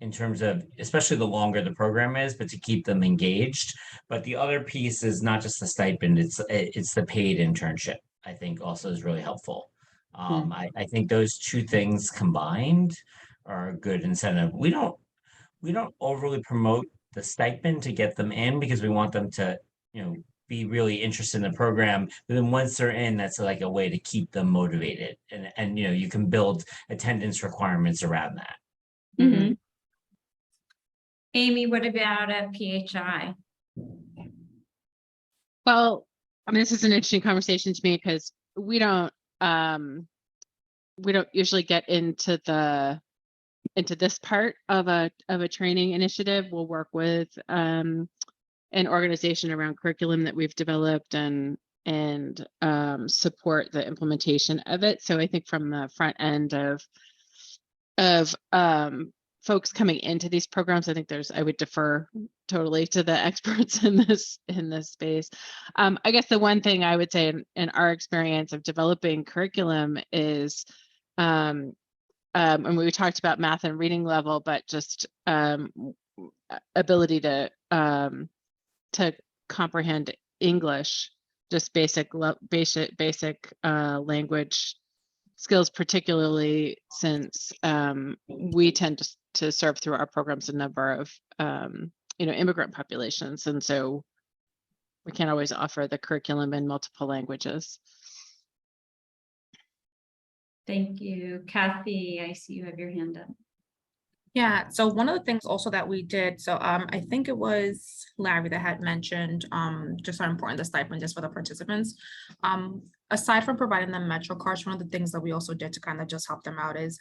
E: in terms of, especially the longer the program is, but to keep them engaged. But the other piece is not just the stipend, it's the paid internship, I think also is really helpful. I think those two things combined are a good incentive. We don't overly promote the stipend to get them in because we want them to, be really interested in the program. But then once they're in, that's like a way to keep them motivated. And you can build attendance requirements around that.
G: Mhm. Amy, what about a PHI?
B: Well, I mean, this is an interesting conversation to me because we don't usually get into this part of a training initiative. We'll work with an organization around curriculum that we've developed and support the implementation of it. So I think from the front end of folks coming into these programs, I think I would defer totally to the experts in this space. I guess the one thing I would say in our experience of developing curriculum is, and we talked about math and reading level, but just ability to comprehend English, just basic language skills, particularly since we tend to serve through our programs a number of immigrant populations, and so we can't always offer the curriculum in multiple languages.
G: Thank you. Kathy, I see you have your hand up.
D: Yeah, so one of the things also that we did, so I think it was Larry that had mentioned just how important the stipend is for the participants. Aside from providing them Metro cards, one of the things that we also did to kind of just help them out is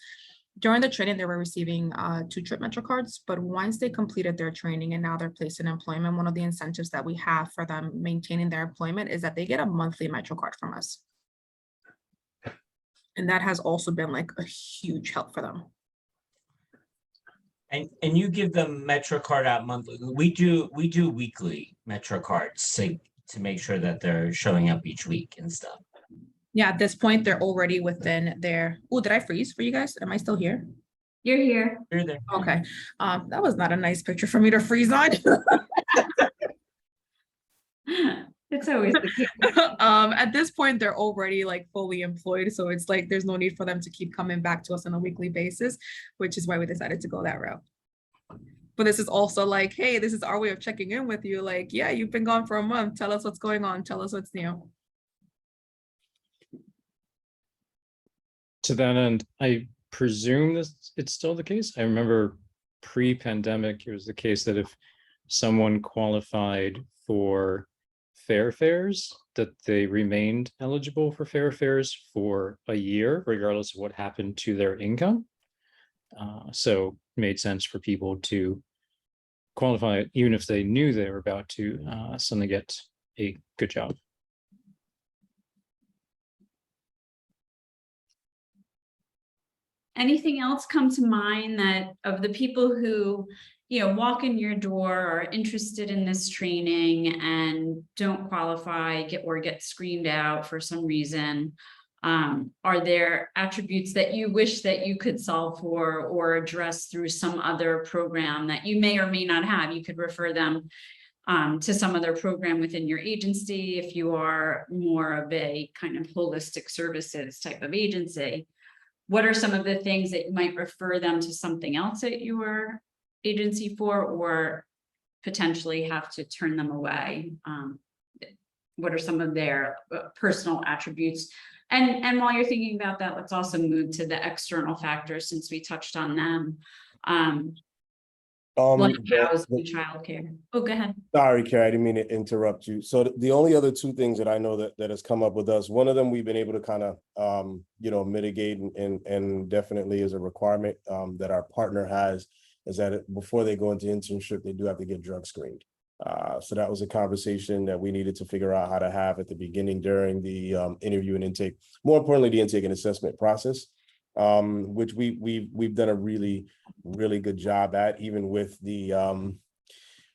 D: during the training, they were receiving 2-trip Metro cards, but once they completed their training and now they're placed in employment, one of the incentives that we have for them maintaining their employment is that they get a monthly Metro card from us. And that has also been like a huge help for them.
E: And you give them Metro card out monthly. We do weekly Metro cards to make sure that they're showing up each week and stuff.
D: Yeah, at this point, they're already within their, oh, did I freeze for you guys? Am I still here?
G: You're here.
E: You're there.
D: Okay, that was not a nice picture for me to freeze on.
G: It's always the case.
D: At this point, they're already like fully employed. So it's like, there's no need for them to keep coming back to us on a weekly basis, which is why we decided to go that route. But this is also like, hey, this is our way of checking in with you. Like, yeah, you've been gone for a month. Tell us what's going on. Tell us what's new.
H: To that end, I presume it's still the case. I remember pre-pandemic, it was the case that if someone qualified for fair fares, that they remained eligible for fair fares for a year, regardless of what happened to their income. So it made sense for people to qualify, even if they knew they were about to suddenly get a good job.
G: Anything else come to mind that of the people who, walk in your door, are interested in this training and don't qualify, get screened out for some reason? Are there attributes that you wish that you could solve for or address through some other program that you may or may not have? You could refer them to some other program within your agency if you are more of a kind of holistic services type of agency. What are some of the things that you might refer them to something else at your agency for, or potentially have to turn them away? What are some of their personal attributes? And while you're thinking about that, let's also move to the external factors since we touched on them. Like housing, childcare. Oh, go ahead.
J: Sorry, Carrie, I didn't mean to interrupt you. So the only other two things that I know that has come up with us, one of them we've been able to kind of, mitigate and definitely is a requirement that our partner has, is that before they go into internship, they do have to get drug screened. So that was a conversation that we needed to figure out how to have at the beginning during the interview and intake, more importantly, the intake and assessment process, which we've done a really good job at, even with the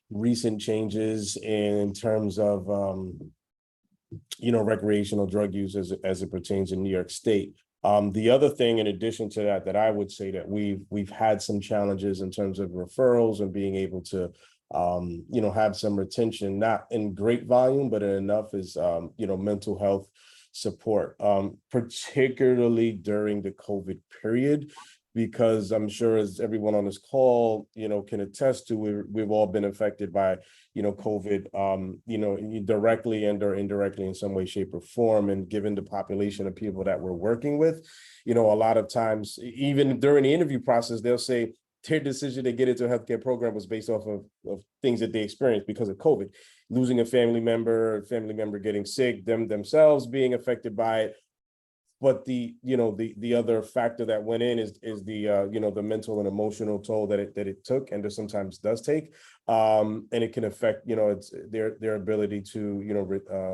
J: recent changes in terms of recreational drug use as it pertains in New York State. The other thing in addition to that I would say that we've had some challenges in terms of referrals and being able to have some retention, not in great volume, but enough is mental health support, particularly during the COVID period, because I'm sure as everyone on this call, can attest to, we've all been affected by, COVID, directly and or indirectly in some way, shape or form. And given the population of people that we're working with, a lot of times, even during the interview process, they'll say their decision to get into a healthcare program was based off of things that they experienced because of COVID, losing a family member getting sick, themselves being affected by it. But the other factor that went in is the mental and emotional toll that it took and sometimes does take, and it can affect it's their ability to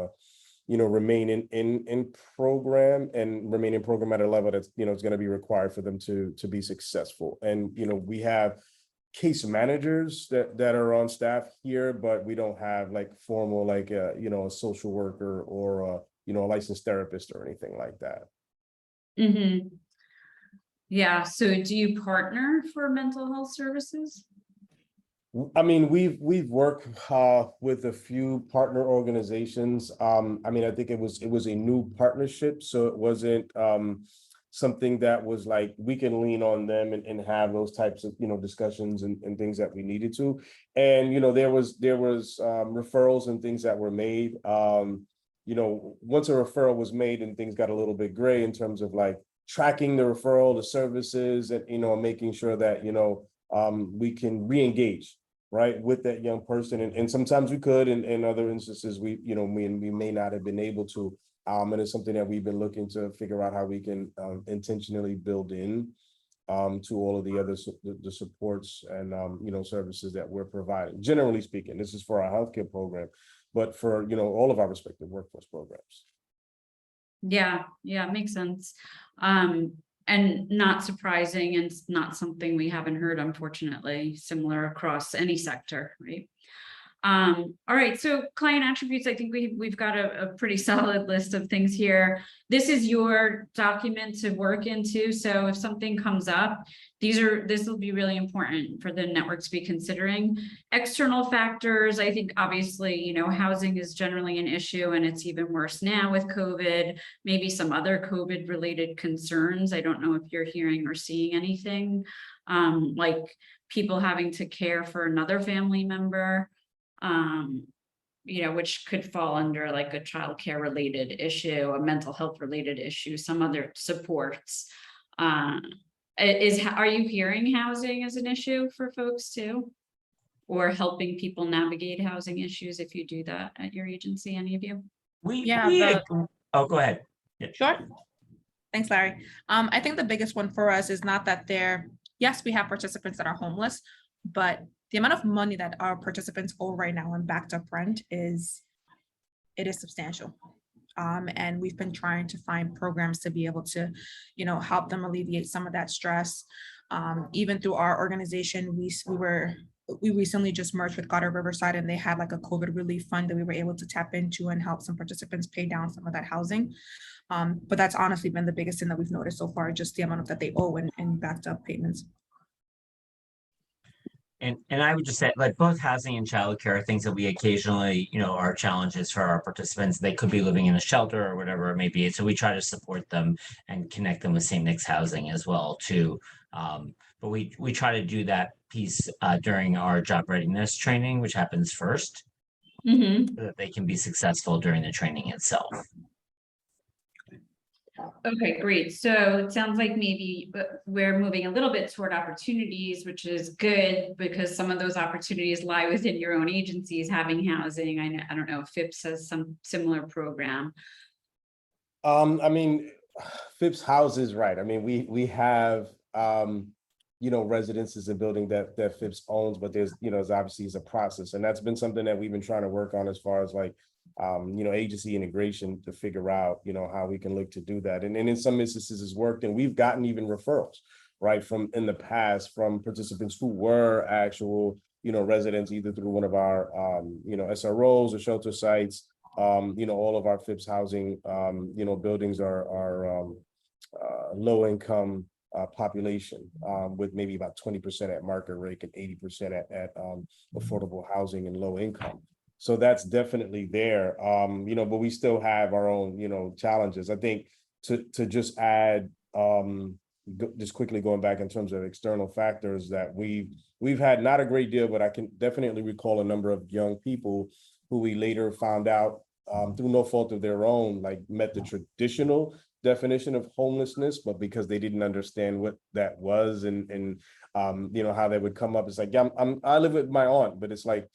J: remain in program and remain in program at a level that's it's going to be required for them to be successful. And we have case managers that are on staff here, but we don't have like formal a social worker or a licensed therapist or anything like that.
G: Mm-hmm. Yeah, so do you partner for mental health services?
J: I mean, we've worked with a few partner organizations. I mean, I think it was a new partnership, so it wasn't something that was like we can lean on them and have those types of discussions and things that we needed to. And there was referrals and things that were made. Once a referral was made and things got a little bit gray in terms of like tracking the referral, the services, and making sure that we can re-engage right with that young person. And sometimes we could, and in other instances we may not have been able to. And it's something that we've been looking to figure out how we can intentionally build in to all of the other the supports and services that we're providing. Generally speaking, this is for our healthcare program, but for all of our respective workforce programs.
G: Yeah, makes sense. And not surprising, and it's not something we haven't heard, unfortunately, similar across any sector, right? All right, so client attributes, I think we've got a pretty solid list of things here. This is your document to work into, so if something comes up, this will be really important for the network to be considering. External factors, I think obviously, housing is generally an issue, and it's even worse now with COVID, maybe some other COVID related concerns. I don't know if you're hearing or seeing anything, like people having to care for another family member, which could fall under like a childcare related issue, a mental health related issue, some other supports. Are you hearing housing as an issue for folks too? Or helping people navigate housing issues if you do that at your agency, any of you?
E: Oh, go ahead. Yeah.
D: Sure. Thanks, Larry. I think the biggest one for us is not that yes, we have participants that are homeless, but the amount of money that our participants owe right now in backed up rent is substantial. And we've been trying to find programs to be able to, help them alleviate some of that stress. Even through our organization, we recently just merged with Goddard Riverside, and they had like a COVID relief fund that we were able to tap into and help some participants pay down some of that housing. But that's honestly been the biggest thing that we've noticed so far, just the amount that they owe in backed up payments.
E: And I would just say, like, both housing and childcare are things that we occasionally, are challenges for our participants. They could be living in a shelter or whatever it may be. So we try to support them and connect them with St. Nick's housing as well too. But we try to do that piece during our job readiness training, which happens first, so that they can be successful during the training itself.
G: Okay, great. So it sounds like maybe we're moving a little bit toward opportunities, which is good because some of those opportunities lie within your own agencies having housing. I don't know if FIPS has some similar program.
J: I mean, FIPS houses, right. I mean, we have residences and building that FIPS owns, but there's obviously is a process, and that's been something that we've been trying to work on as far as like agency integration to figure out, how we can look to do that. And in some instances it's worked, and we've gotten even referrals, right, from in the past from participants who were actual, residents either through one of our, SROs or shelter sites, You know, all of our Phipps housing, you know, buildings are low income population, with maybe about 20% at market rate and 80% at affordable housing and low income. So that's definitely there, you know, but we still have our own, you know, challenges. I think to just add, just quickly going back in terms of external factors that we've had not a great deal, but I can definitely recall a number of young people who we later found out through no fault of their own, like met the traditional definition of homelessness, but because they didn't understand what that was and you know, how that would come up. It's like, yeah, I live with my aunt, but it's like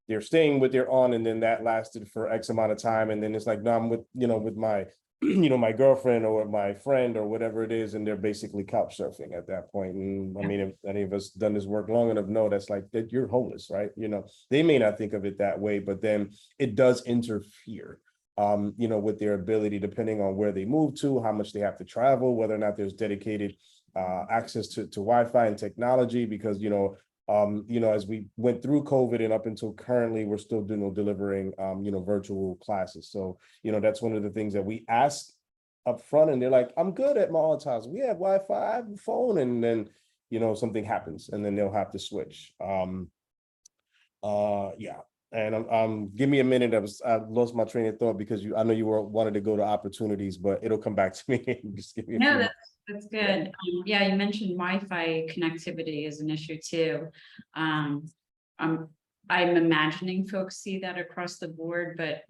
J: they're staying with their aunt, and then that lasted for X amount of time, and then it's like, no, I'm with, you know, with my you know, my girlfriend or my friend or whatever it is, and they're basically couch surfing at that point. And I mean, if any of us done this work long enough, know that's like that you're homeless, right? You know, they may not think of it that way, but then it does interfere, you know, with their ability, depending on where they move to, how much they have to travel, whether or not there's dedicated access to Wi-Fi and technology, because, you know, as we went through COVID and up until currently, we're still delivering, you know, virtual classes. So, you know, that's one of the things that we ask up front, and they're like, I'm good at my aunt's house. We have Wi-Fi, I have a phone, and then, you know, something happens and then they'll have to switch. Yeah. And give me a minute. I lost my train of thought because I know you wanted to go to opportunities, but it'll come back to me. Just give me a few
G: No,
J: minutes.
G: that's good. Yeah, you mentioned Wi-Fi connectivity is an issue too. I'm imagining folks see that across the board, but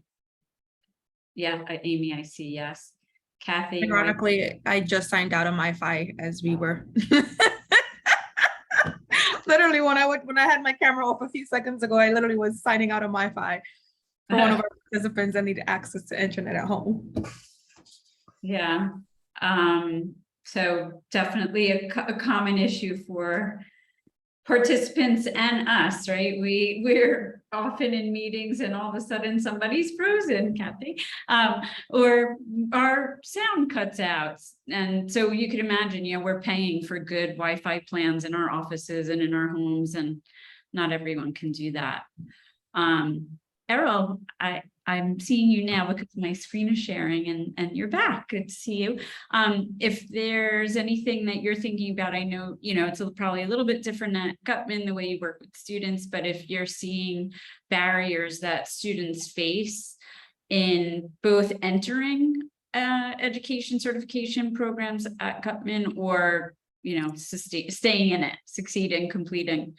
G: yeah, Amy, I see, yes. Kathy.
D: Ironically, I just signed out of MiFi as we were. Literally, when I had my camera off a few seconds ago, I literally was signing out of MiFi for one of our participants that needed access to internet at home.
G: Yeah, so definitely a common issue for participants and us, right? We're often in meetings and all of a sudden somebody's frozen, Kathy, or our sound cuts out. And so you can imagine, you know, we're paying for good Wi-Fi plans in our offices and in our homes, and not everyone can do that. Errol, I'm seeing you now because my screen is sharing and you're back. Good to see you. If there's anything that you're thinking about, I know, you know, it's probably a little bit different at Gutman, the way you work with students, but if you're seeing barriers that students face in both entering education certification programs at Gutman or, you know, staying in it, succeeding, completing,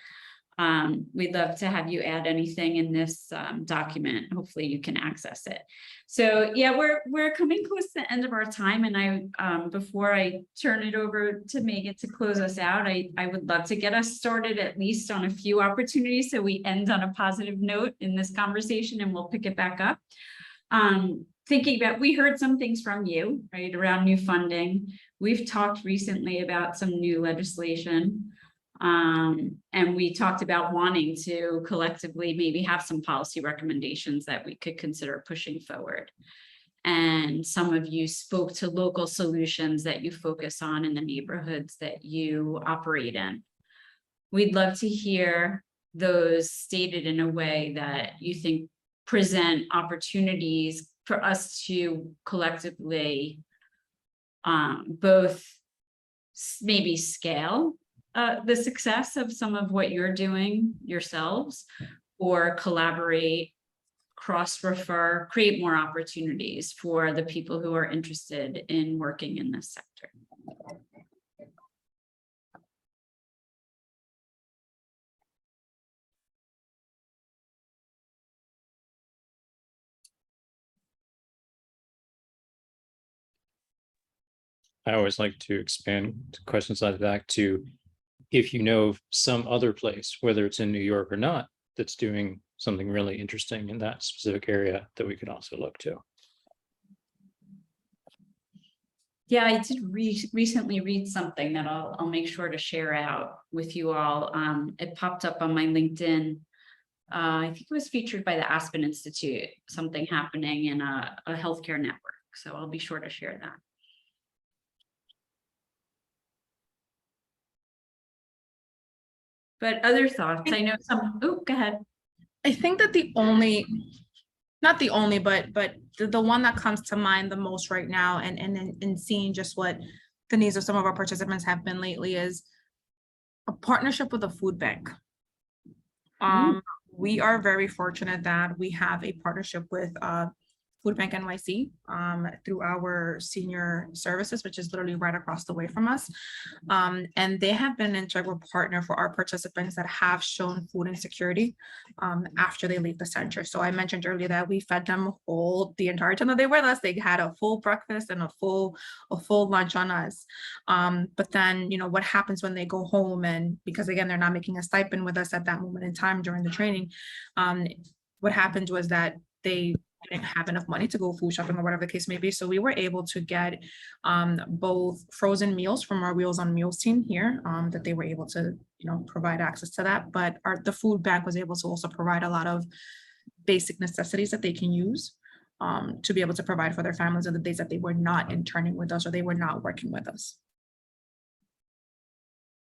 G: we'd love to have you add anything in this document. Hopefully you can access it. So yeah, we're coming close to the end of our time, and I before I turn it over to Megan to close us out, I would love to get us started at least on a few opportunities so we end on a positive note in this conversation, and we'll pick it back up. Thinking about, we heard some things from you, right, around new funding. We've talked recently about some new legislation. And we talked about wanting to collectively maybe have some policy recommendations that we could consider pushing forward. And some of you spoke to local solutions that you focus on in the neighborhoods that you operate in. We'd love to hear those stated in a way that you think present opportunities for us to collectively both maybe scale the success of some of what you're doing yourselves, or collaborate, cross-refer, create more opportunities for the people who are interested in working in this sector.
H: I always like to expand questions like that to, if you know of some other place, whether it's in New York or not, that's doing something really interesting in that specific area that we could also look to.
G: Yeah, I did recently read something that I'll make sure to share out with you all. It popped up on my LinkedIn. I think it was featured by the Aspen Institute, something happening in a healthcare network. So I'll be sure to share that. But other thoughts, I know some, oh, go ahead.
D: I think that the only not the only, but the one that comes to mind the most right now, and seeing just what the needs of some of our participants have been lately, is a partnership with a food bank. We are very fortunate that we have a partnership with Food Bank NYC through our senior services, which is literally right across the way from us. And they have been an integral partner for our participants that have shown food insecurity after they leave the center. So I mentioned earlier that we fed them whole the entire time that they were with us. They had a full breakfast and a full lunch on us. But then, you know, what happens when they go home, and because again, they're not making a stipend with us at that moment in time during the training. What happened was that they didn't have enough money to go food shopping or whatever the case may be. So we were able to get both frozen meals from our Wheels on Meals team here that they were able to, you know, provide access to that. But the food bank was able to also provide a lot of basic necessities that they can use to be able to provide for their families on the days that they were not interning with us or they were not working with us.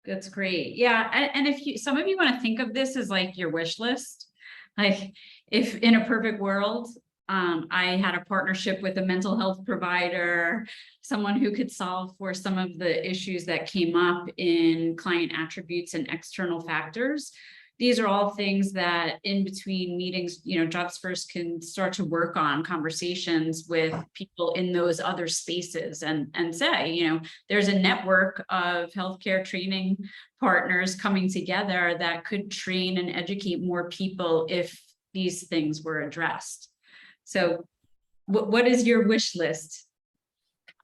G: That's great. Yeah. And if some of you want to think of this as like your wish list, like if in a perfect world, I had a partnership with a mental health provider, someone who could solve for some of the issues that came up in client attributes and external factors. These are all things that in between meetings, you know, Jobs First can start to work on conversations with people in those other spaces and say, you know, there's a network of healthcare training partners coming together that could train and educate more people if these things were addressed. So what is your wish list?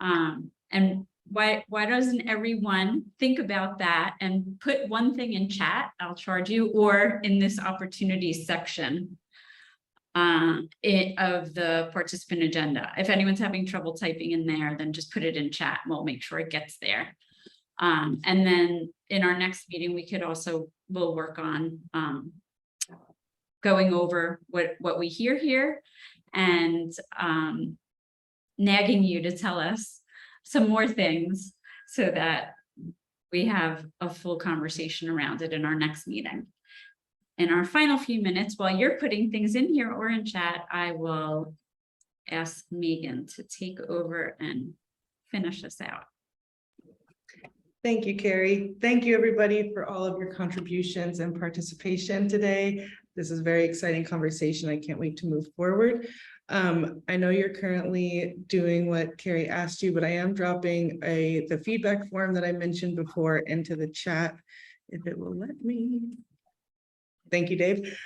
G: And why doesn't everyone think about that and put one thing in chat, I'll charge you, or in this opportunities section of the participant agenda. If anyone's having trouble typing in there, then just put it in chat and we'll make sure it gets there. And then in our next meeting, we'll work on going over what we hear here and nagging you to tell us some more things so that we have a full conversation around it in our next meeting. In our final few minutes, while you're putting things in here or in chat, I will ask Megan to take over and finish us out.
A: Thank you, Carrie. Thank you, everybody, for all of your contributions and participation today. This is a very exciting conversation. I can't wait to move forward. I know you're currently doing what Carrie asked you, but I am dropping the feedback form that I mentioned before into the chat, if it will let me. Thank you, Dave.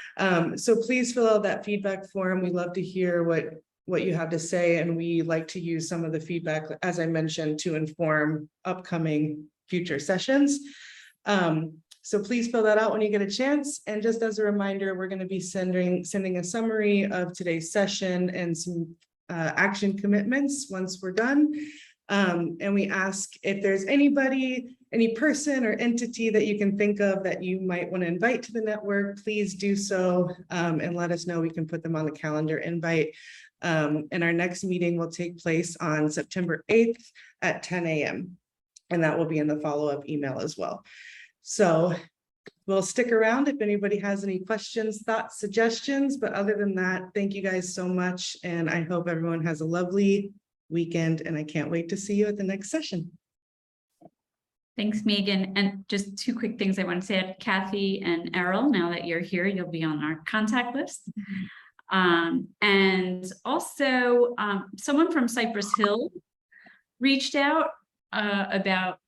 A: So please fill out that feedback form. We love to hear what you have to say, and we like to use some of the feedback, as I mentioned, to inform upcoming future sessions. So please fill that out when you get a chance. And just as a reminder, we're going to be sending a summary of today's session and some action commitments once we're done. And we ask if there's anybody, any person or entity that you can think of that you might want to invite to the network, please do so and let us know. We can put them on the calendar invite. And our next meeting will take place on September 8th at 10 a.m. And that will be in the follow-up email as well. So we'll stick around if anybody has any questions, thoughts, suggestions. But other than that, thank you guys so much. And I hope everyone has a lovely weekend. And I can't wait to see you at the next session.
G: Thanks, Megan. And just two quick things I want to say. Kathy and Errol, now that you're here, you'll be on our contact list. And also someone from Cypress Hill reached out about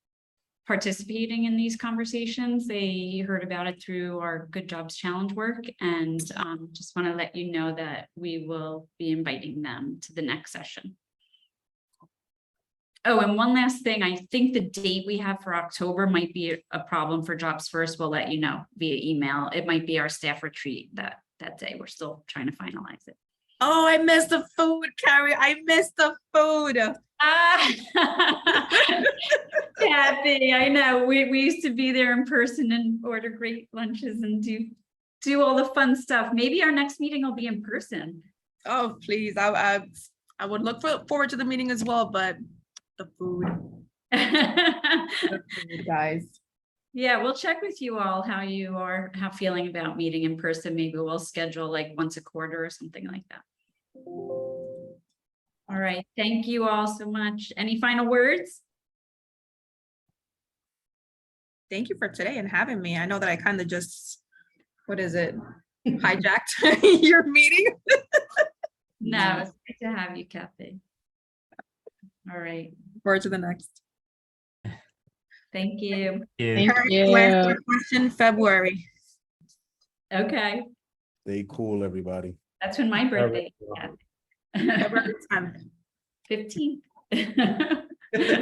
G: participating in these conversations. They heard about it through our Good Jobs Challenge work, and just want to let you know that we will be inviting them to the next session. Oh, and one last thing, I think the date we have for October might be a problem for Jobs First. We'll let you know via email. It might be our staff retreat that day. We're still trying to finalize it.
D: Oh, I missed the food, Carrie. I missed the food.
G: Kathy, I know. We used to be there in person and order great lunches and do all the fun stuff. Maybe our next meeting will be in person.
D: Oh, please. I would look forward to the meeting as well, but the food. The food, guys.
G: Yeah, we'll check with you all how feeling about meeting in person. Maybe we'll schedule like once a quarter or something like that. right, thank you all so much. Any final words?
D: Thank you for today and having me. I know that I kind of just, what is it? Hijacked your meeting.
G: No, it's great to have you, Kathy. All right,
D: Forward to the next.
G: thank you.
E: Yeah.
B: Thank
D: Karen, you answered
B: you.
D: your question February.
G: Okay,
J: Stay cool, everybody.
G: that's when my birthday is.
D: February 10th.
G: 15th.